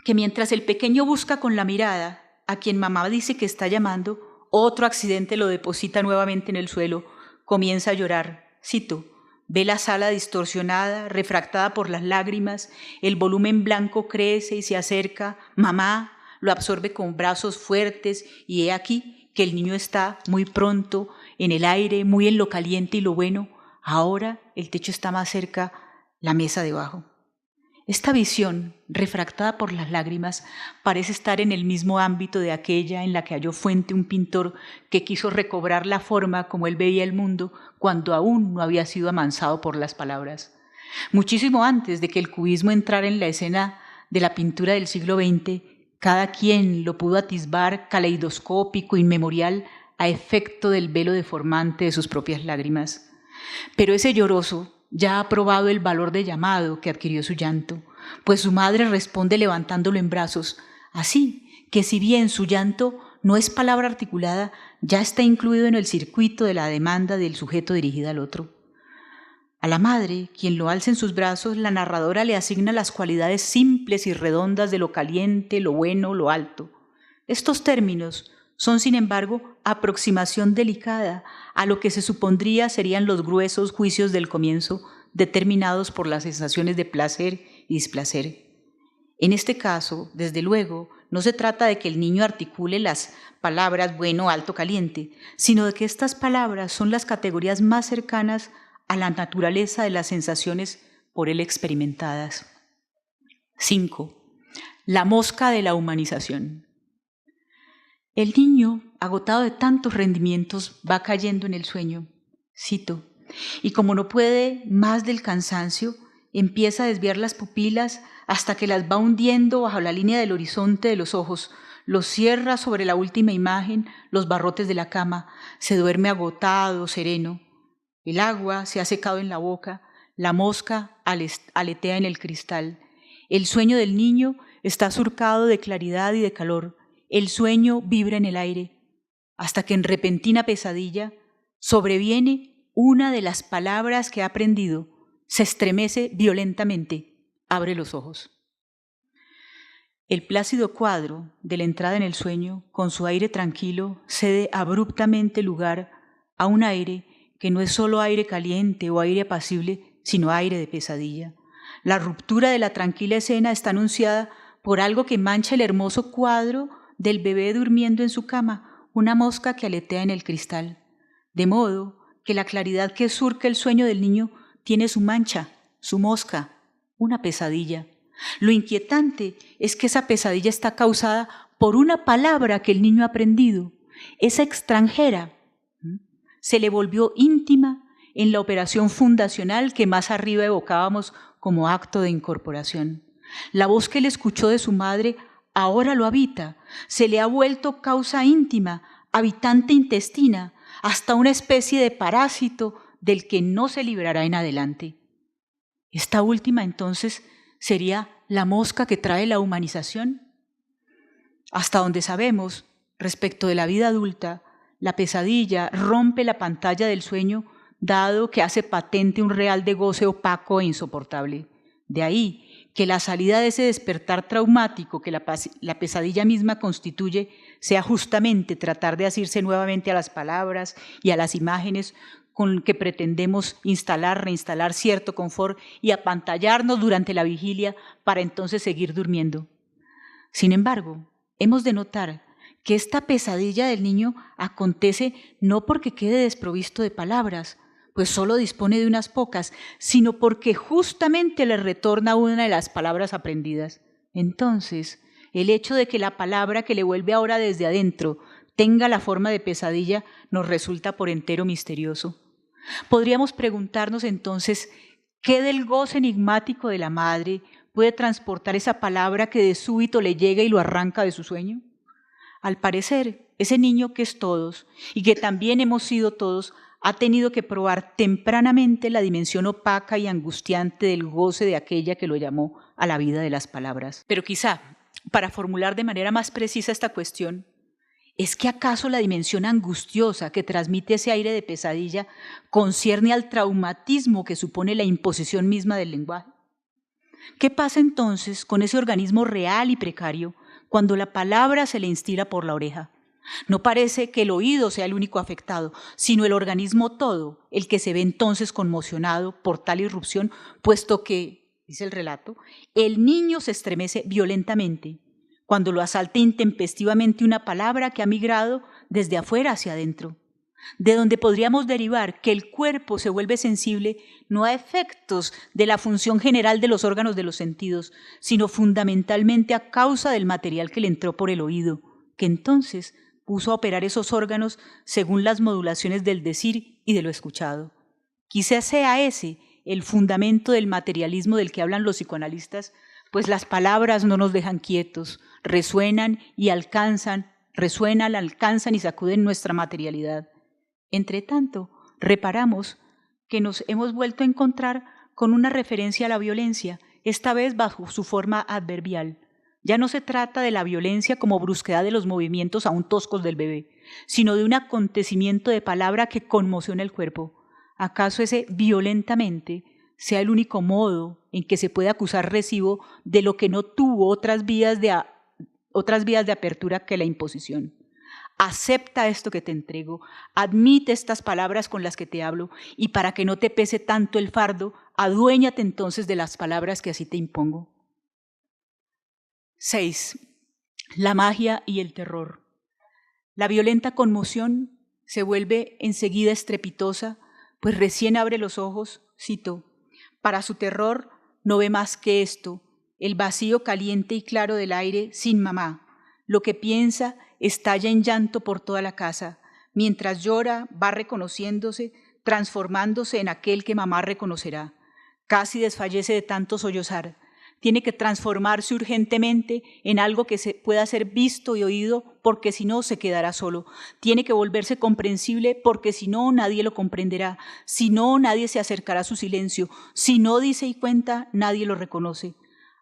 que mientras el pequeño busca con la mirada a quien mamá dice que está llamando, otro accidente lo deposita nuevamente en el suelo, comienza a llorar. Cito: ve la sala distorsionada, refractada por las lágrimas, el volumen blanco crece y se acerca, mamá lo absorbe con brazos fuertes y he aquí que el niño está muy pronto en el aire, muy en lo caliente y lo bueno. Ahora el techo está más cerca, la mesa debajo. Esta visión, refractada por las lágrimas, parece estar en el mismo ámbito de aquella en la que halló fuente un pintor que quiso recobrar la forma como él veía el mundo cuando aún no había sido amansado por las palabras. Muchísimo antes de que el cubismo entrara en la escena de la pintura del siglo XX, cada quien lo pudo atisbar caleidoscópico, inmemorial, a efecto del velo deformante de sus propias lágrimas. Pero ese lloroso ya ha probado el valor de llamado que adquirió su llanto, pues su madre responde levantándolo en brazos, así que si bien su llanto no es palabra articulada, ya está incluido en el circuito de la demanda del sujeto dirigida al otro. A la madre, quien lo alza en sus brazos, la narradora le asigna las cualidades simples y redondas de lo caliente, lo bueno, lo alto. Estos términos son, sin embargo, aproximación delicada a lo que se supondría serían los gruesos juicios del comienzo, determinados por las sensaciones de placer y displacer. En este caso, desde luego, no se trata de que el niño articule las palabras bueno, alto, caliente, sino de que estas palabras son las categorías más cercanas a la naturaleza de las sensaciones por él experimentadas. 5. La mosca de la humanización. El niño, agotado de tantos rendimientos, va cayendo en el sueño. Cito: y como no puede más del cansancio, empieza a desviar las pupilas hasta que las va hundiendo bajo la línea del horizonte de los ojos, los cierra sobre la última imagen, los barrotes de la cama, se duerme agotado, sereno. El agua se ha secado en la boca, la mosca aletea en el cristal. El sueño del niño está surcado de claridad y de calor. El sueño vibra en el aire, hasta que en repentina pesadilla sobreviene una de las palabras que ha aprendido, se estremece violentamente, abre los ojos. El plácido cuadro de la entrada en el sueño, con su aire tranquilo, cede abruptamente lugar a un aire que no es solo aire caliente o aire apacible, sino aire de pesadilla. La ruptura de la tranquila escena está anunciada por algo que mancha el hermoso cuadro del bebé durmiendo en su cama, una mosca que aletea en el cristal. De modo que la claridad que surca el sueño del niño tiene su mancha, su mosca, una pesadilla. Lo inquietante es que esa pesadilla está causada por una palabra que el niño ha aprendido. Esa extranjera se le volvió íntima en la operación fundacional que más arriba evocábamos como acto de incorporación. La voz que él escuchó de su madre ahora lo habita, se le ha vuelto causa íntima, habitante intestina, hasta una especie de parásito del que no se librará en adelante. Esta última, entonces, sería la mosca que trae la humanización. Hasta donde sabemos, respecto de la vida adulta, la pesadilla rompe la pantalla del sueño, dado que hace patente un real de goce opaco e insoportable. De ahí que la salida de ese despertar traumático que la pesadilla misma constituye sea justamente tratar de asirse nuevamente a las palabras y a las imágenes con que pretendemos reinstalar cierto confort y apantallarnos durante la vigilia para entonces seguir durmiendo. Sin embargo, hemos de notar que esta pesadilla del niño acontece no porque quede desprovisto de palabras, pues solo dispone de unas pocas, sino porque justamente le retorna una de las palabras aprendidas. Entonces, el hecho de que la palabra que le vuelve ahora desde adentro tenga la forma de pesadilla nos resulta por entero misterioso. Podríamos preguntarnos entonces, ¿qué del goce enigmático de la madre puede transportar esa palabra que de súbito le llega y lo arranca de su sueño? Al parecer, ese niño que es todos y que también hemos sido todos, ha tenido que probar tempranamente la dimensión opaca y angustiante del goce de aquella que lo llamó a la vida de las palabras. Pero quizá, para formular de manera más precisa esta cuestión, ¿es que acaso la dimensión angustiosa que transmite ese aire de pesadilla concierne al traumatismo que supone la imposición misma del lenguaje? ¿Qué pasa entonces con ese organismo real y precario cuando la palabra se le instila por la oreja? No parece que el oído sea el único afectado, sino el organismo todo, el que se ve entonces conmocionado por tal irrupción, puesto que, dice el relato, el niño se estremece violentamente cuando lo asalta intempestivamente una palabra que ha migrado desde afuera hacia adentro, de donde podríamos derivar que el cuerpo se vuelve sensible no a efectos de la función general de los órganos de los sentidos, sino fundamentalmente a causa del material que le entró por el oído, que entonces puso a operar esos órganos según las modulaciones del decir y de lo escuchado. Quizás sea ese el fundamento del materialismo del que hablan los psicoanalistas, pues las palabras no nos dejan quietos, resuenan, alcanzan y sacuden nuestra materialidad. Entretanto, reparamos que nos hemos vuelto a encontrar con una referencia a la violencia, esta vez bajo su forma adverbial. Ya no se trata de la violencia como brusquedad de los movimientos aún toscos del bebé, sino de un acontecimiento de palabra que conmociona el cuerpo. ¿Acaso ese violentamente sea el único modo en que se puede acusar recibo de lo que no tuvo otras vías de apertura que la imposición? Acepta esto que te entrego, admite estas palabras con las que te hablo, y para que no te pese tanto el fardo, aduéñate entonces de las palabras que así te impongo. 6. La magia y el terror. La violenta conmoción se vuelve enseguida estrepitosa, pues recién abre los ojos, cito, para su terror no ve más que esto, el vacío caliente y claro del aire sin mamá. Lo que piensa estalla en llanto por toda la casa. Mientras llora, va reconociéndose, transformándose en aquel que mamá reconocerá. Casi desfallece de tanto sollozar. Tiene que transformarse urgentemente en algo que pueda ser visto y oído, porque si no se quedará solo. Tiene que volverse comprensible, porque si no nadie lo comprenderá. Si no, nadie se acercará a su silencio. Si no dice y cuenta, nadie lo reconoce.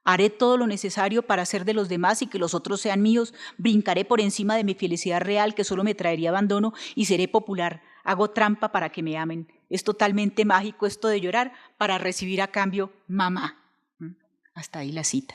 Haré todo lo necesario para hacer de los demás y que los otros sean míos. Brincaré por encima de mi felicidad real, que solo me traería abandono, y seré popular. Hago trampa para que me amen. Es totalmente mágico esto de llorar para recibir a cambio mamá. Hasta ahí la cita.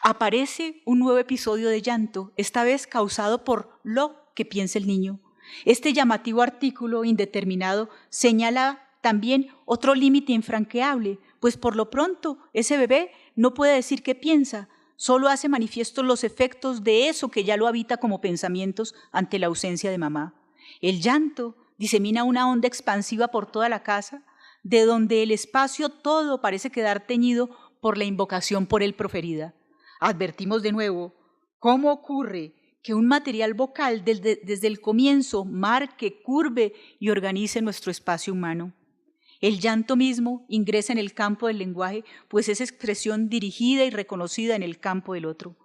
Aparece un nuevo episodio de llanto, esta vez causado por lo que piensa el niño. Este llamativo artículo indeterminado señala también otro límite infranqueable, pues por lo pronto ese bebé no puede decir qué piensa, solo hace manifiestos los efectos de eso que ya lo habita como pensamientos ante la ausencia de mamá. El llanto disemina una onda expansiva por toda la casa, de donde el espacio todo parece quedar teñido por la invocación por él proferida. Advertimos de nuevo cómo ocurre que un material vocal desde el comienzo marque, curve y organice nuestro espacio humano. El llanto mismo ingresa en el campo del lenguaje, pues es expresión dirigida y reconocida en el campo del otro.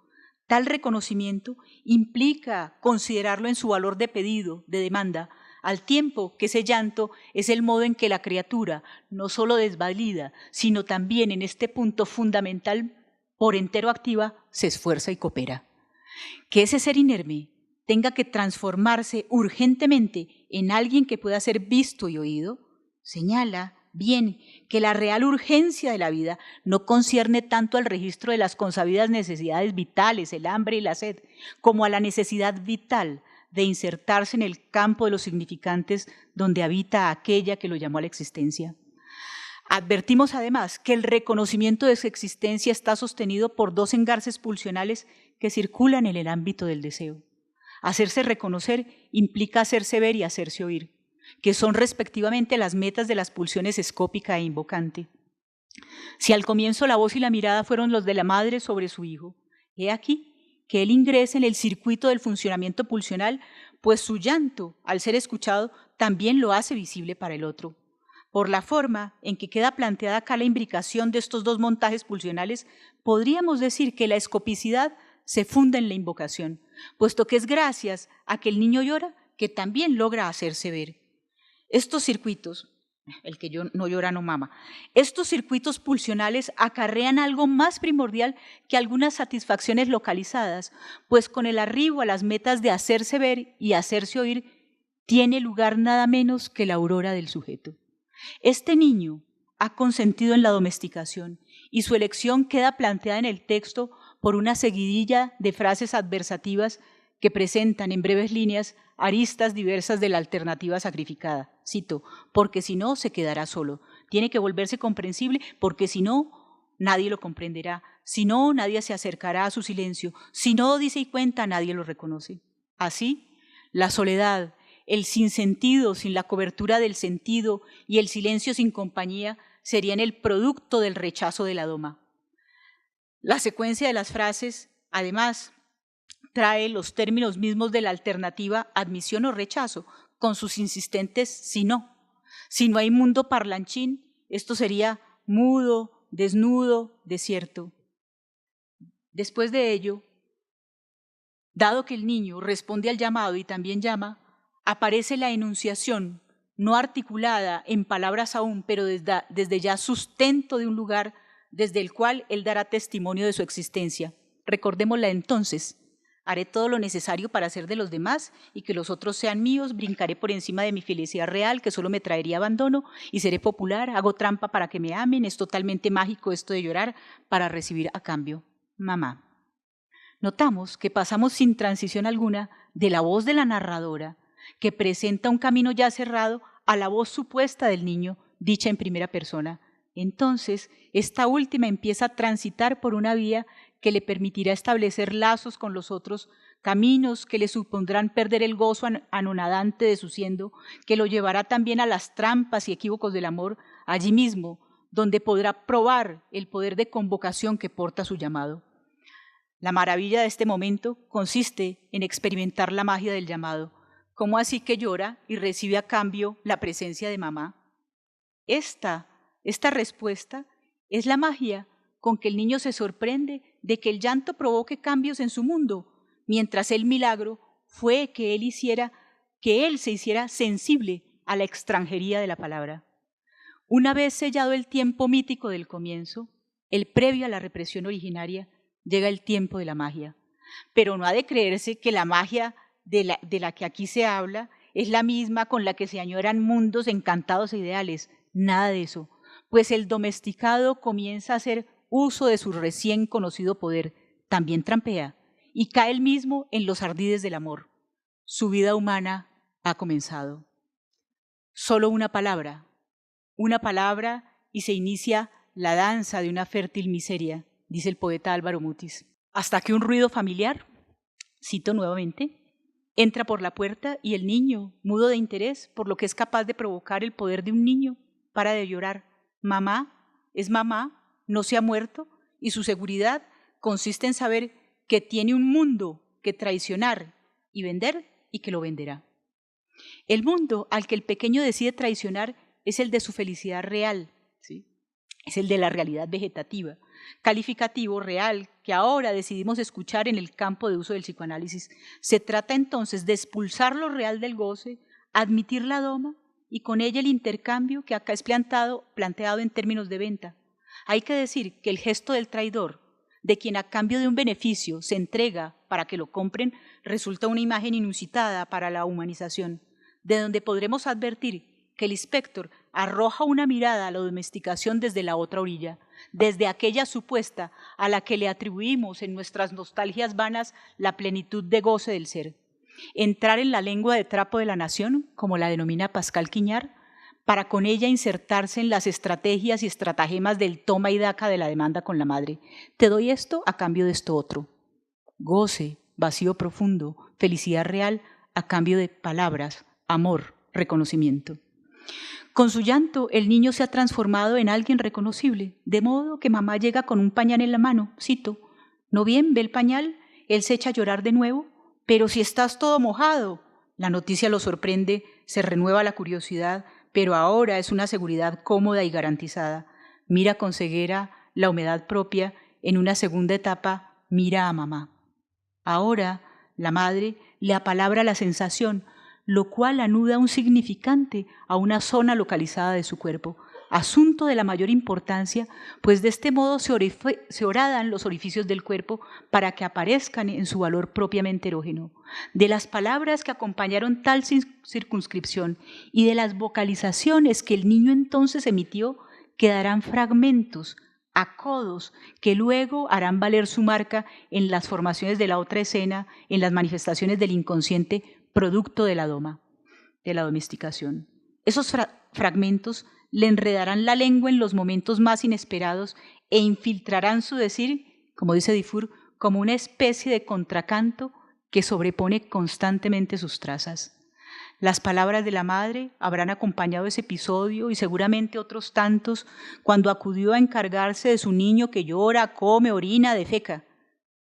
Tal reconocimiento implica considerarlo en su valor de pedido, de demanda, al tiempo que ese llanto es el modo en que la criatura no solo desvalida, sino también en este punto fundamental, por entero activa, se esfuerza y coopera. Que ese ser inerme tenga que transformarse urgentemente en alguien que pueda ser visto y oído, señala bien que la real urgencia de la vida no concierne tanto al registro de las consabidas necesidades vitales, el hambre y la sed, como a la necesidad vital de insertarse en el campo de los significantes donde habita aquella que lo llamó a la existencia. Advertimos además que el reconocimiento de su existencia está sostenido por dos engarces pulsionales que circulan en el ámbito del deseo. Hacerse reconocer implica hacerse ver y hacerse oír, que son respectivamente las metas de las pulsiones escópica e invocante. Si al comienzo la voz y la mirada fueron los de la madre sobre su hijo, he aquí que él ingresa en el circuito del funcionamiento pulsional, pues su llanto, al ser escuchado, también lo hace visible para el otro. Por la forma en que queda planteada acá la imbricación de estos dos montajes pulsionales, podríamos decir que la escopicidad se funda en la invocación, puesto que es gracias a que el niño llora que también logra hacerse ver. Estos circuitos, el que no llora no mama, estos circuitos pulsionales acarrean algo más primordial que algunas satisfacciones localizadas, pues con el arribo a las metas de hacerse ver y hacerse oír, tiene lugar nada menos que la aurora del sujeto. Este niño ha consentido en la domesticación y su elección queda planteada en el texto por una seguidilla de frases adversativas que presentan en breves líneas aristas diversas de la alternativa sacrificada. Cito, porque si no se quedará solo. Tiene que volverse comprensible porque si no nadie lo comprenderá. Si no nadie se acercará a su silencio. Si no dice y cuenta nadie lo reconoce. Así, la soledad, el sinsentido sin la cobertura del sentido y el silencio sin compañía serían el producto del rechazo de la doma. La secuencia de las frases, además, trae los términos mismos de la alternativa admisión o rechazo, con sus insistentes si no. Si no hay mundo parlanchín, esto sería mudo, desnudo, desierto. Después de ello, dado que el niño responde al llamado y también llama, aparece la enunciación, no articulada en palabras aún, pero desde ya sustento de un lugar desde el cual él dará testimonio de su existencia. Recordémosla entonces. Haré todo lo necesario para hacer de los demás y que los otros sean míos, brincaré por encima de mi felicidad real, que solo me traería abandono, y seré popular, hago trampa para que me amen, es totalmente mágico esto de llorar para recibir a cambio. Mamá. Notamos que pasamos sin transición alguna de la voz de la narradora, que presenta un camino ya cerrado, a la voz supuesta del niño, dicha en primera persona. Entonces, esta última empieza a transitar por una vía que le permitirá establecer lazos con los otros, caminos que le supondrán perder el gozo anonadante de su siendo, que lo llevará también a las trampas y equívocos del amor, allí mismo, donde podrá probar el poder de convocación que porta su llamado. La maravilla de este momento consiste en experimentar la magia del llamado. ¿Cómo así que llora y recibe a cambio la presencia de mamá? Esta respuesta es la magia con que el niño se sorprende de que el llanto provoque cambios en su mundo, mientras el milagro fue que él se hiciera sensible a la extranjería de la palabra. Una vez sellado el tiempo mítico del comienzo, el previo a la represión originaria, llega el tiempo de la magia. Pero no ha de creerse que la magia de la que aquí se habla es la misma con la que se añoran mundos encantados e ideales. Nada de eso, pues el domesticado comienza a hacer uso de su recién conocido poder, también trampea y cae él mismo en los ardides del amor. Su vida humana ha comenzado. Solo una palabra y se inicia la danza de una fértil miseria, dice el poeta Álvaro Mutis. Hasta que un ruido familiar, cito nuevamente, entra por la puerta y el niño, mudo de interés por lo que es capaz de provocar el poder de un niño, para de llorar. Mamá, es mamá, no se ha muerto, y su seguridad consiste en saber que tiene un mundo que traicionar y vender y que lo venderá. El mundo al que el pequeño decide traicionar es el de su felicidad real, ¿sí? Es el de la realidad vegetativa, calificativo real que ahora decidimos escuchar en el campo de uso del psicoanálisis. Se trata entonces de expulsar lo real del goce, admitir la doma y con ella el intercambio que acá es planteado en términos de venta. Hay que decir que el gesto del traidor, de quien a cambio de un beneficio se entrega para que lo compren, resulta una imagen inusitada para la humanización, de donde podremos advertir que el inspector arroja una mirada a la domesticación desde la otra orilla, desde aquella supuesta a la que le atribuimos en nuestras nostalgias vanas la plenitud de goce del ser. Entrar en la lengua de trapo de la nación, como la denomina Pascal Quiñar, para con ella insertarse en las estrategias y estratagemas del toma y daca de la demanda con la madre. Te doy esto a cambio de esto otro. Goce, vacío profundo, felicidad real a cambio de palabras, amor, reconocimiento. Con su llanto, el niño se ha transformado en alguien reconocible, de modo que mamá llega con un pañal en la mano, cito, ¿no bien ve el pañal? Él se echa a llorar de nuevo, pero si estás todo mojado. La noticia lo sorprende, se renueva la curiosidad, pero ahora es una seguridad cómoda y garantizada. Mira con ceguera la humedad propia, en una segunda etapa mira a mamá. Ahora la madre le apalabra la sensación, lo cual anuda un significante a una zona localizada de su cuerpo, asunto de la mayor importancia, pues de este modo se horadan los orificios del cuerpo para que aparezcan en su valor propiamente erógeno. De las palabras que acompañaron tal circunscripción y de las vocalizaciones que el niño entonces emitió, quedarán fragmentos, acodos, que luego harán valer su marca en las formaciones de la otra escena, en las manifestaciones del inconsciente producto de la doma, de la domesticación. Esos fragmentos le enredarán la lengua en los momentos más inesperados e infiltrarán su decir, como dice Dufour, como una especie de contracanto que sobrepone constantemente sus trazas. Las palabras de la madre habrán acompañado ese episodio y seguramente otros tantos cuando acudió a encargarse de su niño que llora, come, orina, defeca.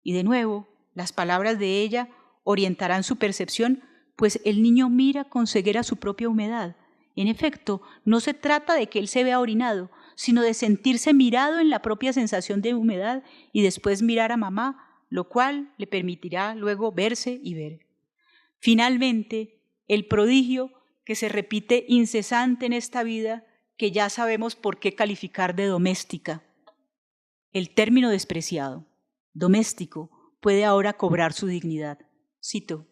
Y de nuevo, las palabras de ella orientarán su percepción, pues el niño mira con ceguera su propia humedad. En efecto, no se trata de que él se vea orinado, sino de sentirse mirado en la propia sensación de humedad y después mirar a mamá, lo cual le permitirá luego verse y ver. Finalmente, el prodigio que se repite incesante en esta vida, que ya sabemos por qué calificar de doméstica. El término despreciado, doméstico, puede ahora cobrar su dignidad. Cito,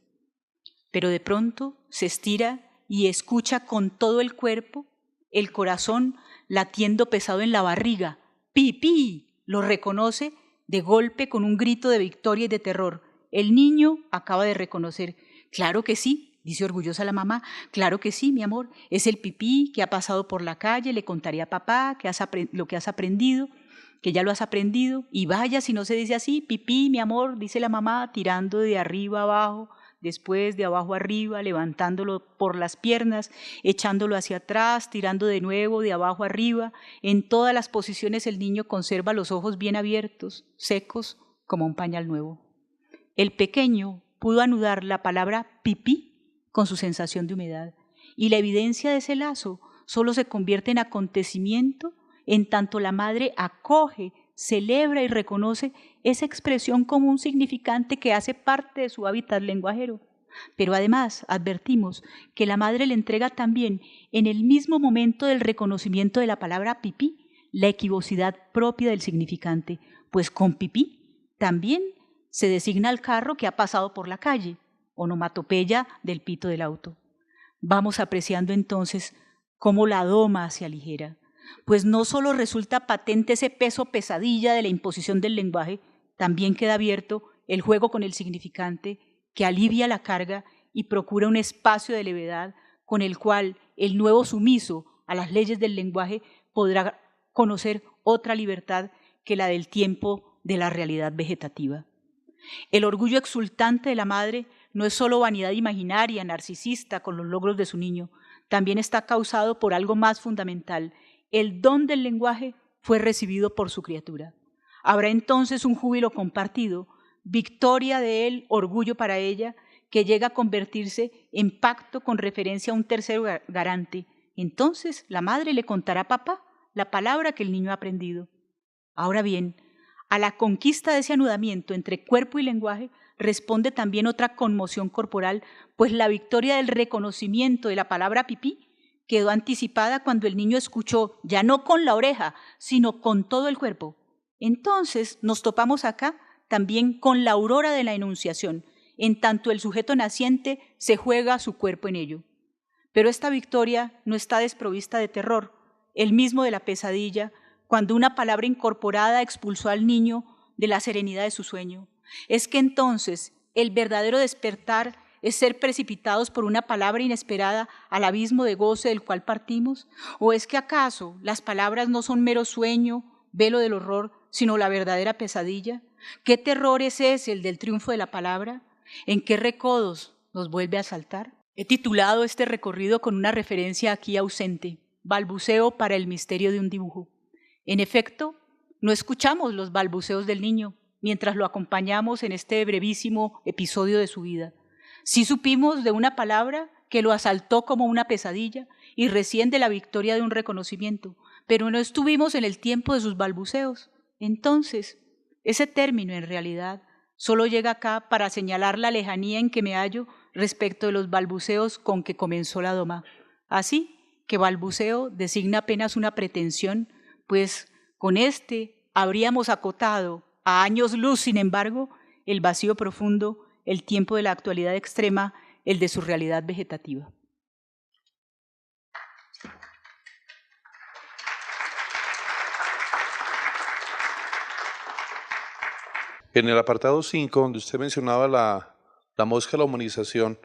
pero de pronto se estira y escucha con todo el cuerpo, el corazón latiendo pesado en la barriga. ¡Pipí! Lo reconoce de golpe con un grito de victoria y de terror. El niño acaba de reconocer. Claro que sí, dice orgullosa la mamá. Claro que sí, mi amor. Es el pipí que ha pasado por la calle. Le contaré a papá lo que has aprendido, que ya lo has aprendido. Y vaya, si no se dice así, pipí, mi amor, dice la mamá, tirando de arriba abajo, después de abajo arriba, levantándolo por las piernas, echándolo hacia atrás, tirando de nuevo de abajo arriba. En todas las posiciones el niño conserva los ojos bien abiertos, secos, como un pañal nuevo. El pequeño pudo anudar la palabra pipí con su sensación de humedad, y la evidencia de ese lazo solo se convierte en acontecimiento en tanto la madre acoge, celebra y reconoce esa expresión como un significante que hace parte de su hábitat lenguajero. Pero además advertimos que la madre le entrega también, en el mismo momento del reconocimiento de la palabra pipí, la equivocidad propia del significante, pues con pipí también se designa al carro que ha pasado por la calle, onomatopeya del pito del auto. Vamos apreciando entonces cómo la doma se aligera, pues no solo resulta patente ese peso pesadilla de la imposición del lenguaje, también queda abierto el juego con el significante que alivia la carga y procura un espacio de levedad con el cual el nuevo sumiso a las leyes del lenguaje podrá conocer otra libertad que la del tiempo de la realidad vegetativa. El orgullo exultante de la madre no es solo vanidad imaginaria, narcisista con los logros de su niño, también está causado por algo más fundamental. El don del lenguaje fue recibido por su criatura. Habrá entonces un júbilo compartido, victoria de él, orgullo para ella, que llega a convertirse en pacto con referencia a un tercero garante. Entonces la madre le contará a papá la palabra que el niño ha aprendido. Ahora bien, a la conquista de ese anudamiento entre cuerpo y lenguaje responde también otra conmoción corporal, pues la victoria del reconocimiento de la palabra pipí quedó anticipada cuando el niño escuchó, ya no con la oreja, sino con todo el cuerpo. Entonces nos topamos acá también con la aurora de la enunciación, en tanto el sujeto naciente se juega su cuerpo en ello. Pero esta victoria no está desprovista de terror, el mismo de la pesadilla, cuando una palabra incorporada expulsó al niño de la serenidad de su sueño. Es que entonces el verdadero despertar es ser precipitados por una palabra inesperada al abismo de goce del cual partimos? ¿O es que acaso las palabras no son mero sueño, velo del horror, sino la verdadera pesadilla? ¿Qué terror es ese, el del triunfo de la palabra? ¿En qué recodos nos vuelve a asaltar? He titulado este recorrido con una referencia aquí ausente, balbuceo para el misterio de un dibujo. En efecto, no escuchamos los balbuceos del niño mientras lo acompañamos en este brevísimo episodio de su vida. Sí supimos de una palabra que lo asaltó como una pesadilla y recién de la victoria de un reconocimiento, pero no estuvimos en el tiempo de sus balbuceos. Entonces, ese término en realidad solo llega acá para señalar la lejanía en que me hallo respecto de los balbuceos con que comenzó la doma. Así que balbuceo designa apenas una pretensión, pues con este habríamos acotado a años luz, sin embargo, el vacío profundo, el tiempo de la actualidad extrema, el de su realidad vegetativa. En el apartado 5, donde usted mencionaba la mosca de la humanización,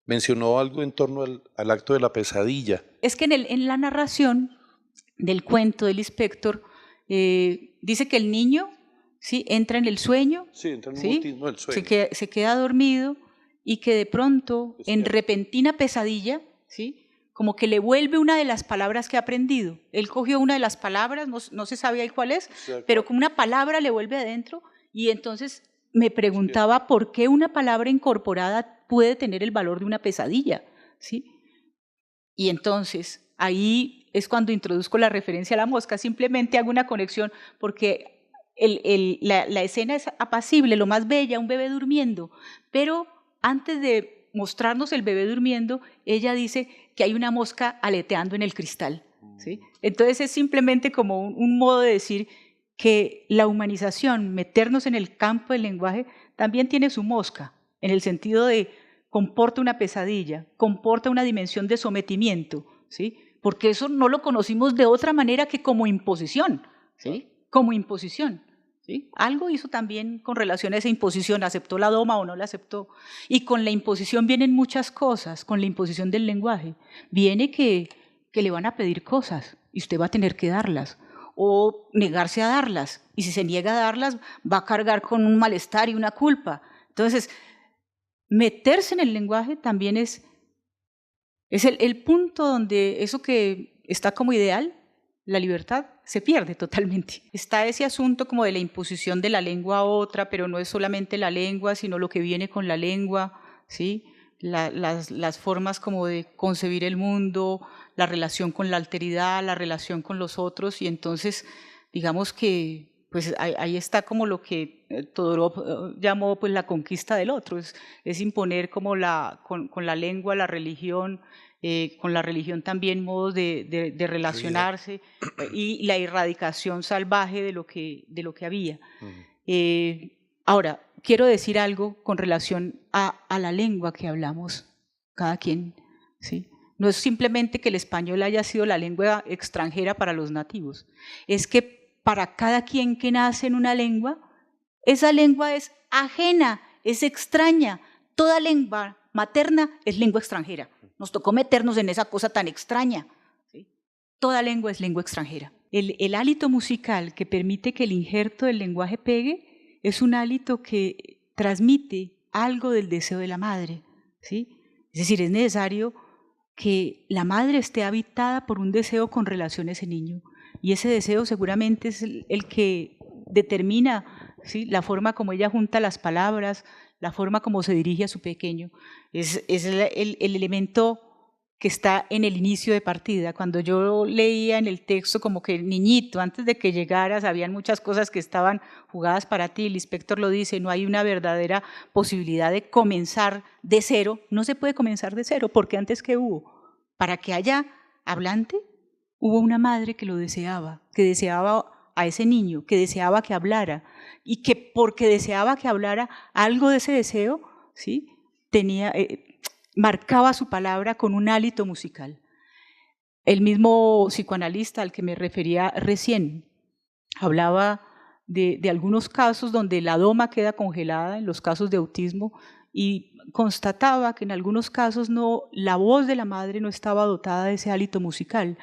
mencionó algo en torno al acto de la pesadilla. Es que en la narración del cuento del inspector dice que el niño, ¿sí?, entra en el sueño, Sí, entra en un ¿sí?, mutismo del sueño. se queda dormido y que de pronto, en repentina pesadilla, ¿sí?, como que le vuelve una de las palabras que ha aprendido. Él cogió una de las palabras, no se sabía cuál es, pero como una palabra le vuelve adentro y entonces me preguntaba por qué una palabra incorporada puede tener el valor de una pesadilla, ¿sí? Y entonces ahí es cuando introduzco la referencia a la mosca, simplemente hago una conexión porque la escena es apacible, lo más bella, un bebé durmiendo, pero antes de mostrarnos el bebé durmiendo, ella dice que hay una mosca aleteando en el cristal, ¿sí? Entonces es simplemente como un modo de decir que la humanización, meternos en el campo del lenguaje, también tiene su mosca, en el sentido de comporta una pesadilla, comporta una dimensión de sometimiento, ¿sí? Porque eso no lo conocimos de otra manera que como imposición, ¿sí? Como imposición, ¿sí? Algo hizo también con relación a esa imposición, aceptó la doma o no la aceptó. Y con la imposición vienen muchas cosas, con la imposición del lenguaje. Viene que le van a pedir cosas y usted va a tener que darlas, o negarse a darlas, y si se niega a darlas va a cargar con un malestar y una culpa. Entonces, meterse en el lenguaje también es el punto donde eso que está como ideal, la libertad, se pierde totalmente. Está ese asunto como de la imposición de la lengua a otra, pero no es solamente la lengua, sino lo que viene con la lengua, ¿sí? Las formas como de concebir el mundo, la relación con la alteridad, la relación con los otros, y entonces digamos que pues ahí está como lo que Todorov llamó pues la conquista del otro, es imponer como con la lengua, la religión, con la religión también modos de relacionarse y la erradicación salvaje de lo que había. Ahora, quiero decir algo con relación a la lengua que hablamos, cada quien, ¿sí? No es simplemente que el español haya sido la lengua extranjera para los nativos, es que para cada quien que nace en una lengua, esa lengua es ajena, es extraña. Toda lengua materna es lengua extranjera. Nos tocó meternos en esa cosa tan extraña, ¿sí? Toda lengua es lengua extranjera. El hálito musical que permite que el injerto del lenguaje pegue es un hálito que transmite algo del deseo de la madre, ¿sí? Es decir, es necesario que la madre esté habitada por un deseo con relación a ese niño. Y ese deseo seguramente es el que determina, ¿sí?, la forma como ella junta las palabras, la forma como se dirige a su pequeño. Es el elemento que está en el inicio de partida. Cuando yo leía en el texto como que niñito, antes de que llegaras, habían muchas cosas que estaban jugadas para ti. El inspector lo dice, no hay una verdadera posibilidad de comenzar de cero. No se puede comenzar de cero, porque antes ¿qué hubo? Para que haya hablante, hubo una madre que lo deseaba, que deseaba a ese niño, que deseaba que hablara, y que porque deseaba que hablara, algo de ese deseo, ¿sí?, marcaba su palabra con un hálito musical. El mismo psicoanalista al que me refería recién hablaba de algunos casos donde la doma queda congelada, en los casos de autismo, y constataba que en algunos casos la voz de la madre no estaba dotada de ese hálito musical.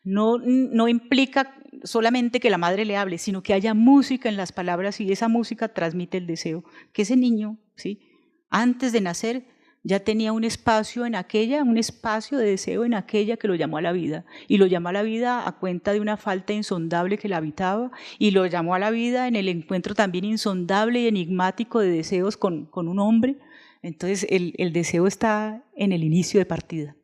No implica solamente que la madre le hable, sino que haya música en las palabras y esa música transmite el deseo. Que ese niño, ¿sí?, antes de nacer, ya tenía un espacio en aquella, un espacio de deseo en aquella que lo llamó a la vida. Y lo llamó a la vida a cuenta de una falta insondable que la habitaba, y lo llamó a la vida en el encuentro también insondable y enigmático de deseos con un hombre. Entonces el deseo está en el inicio de partida.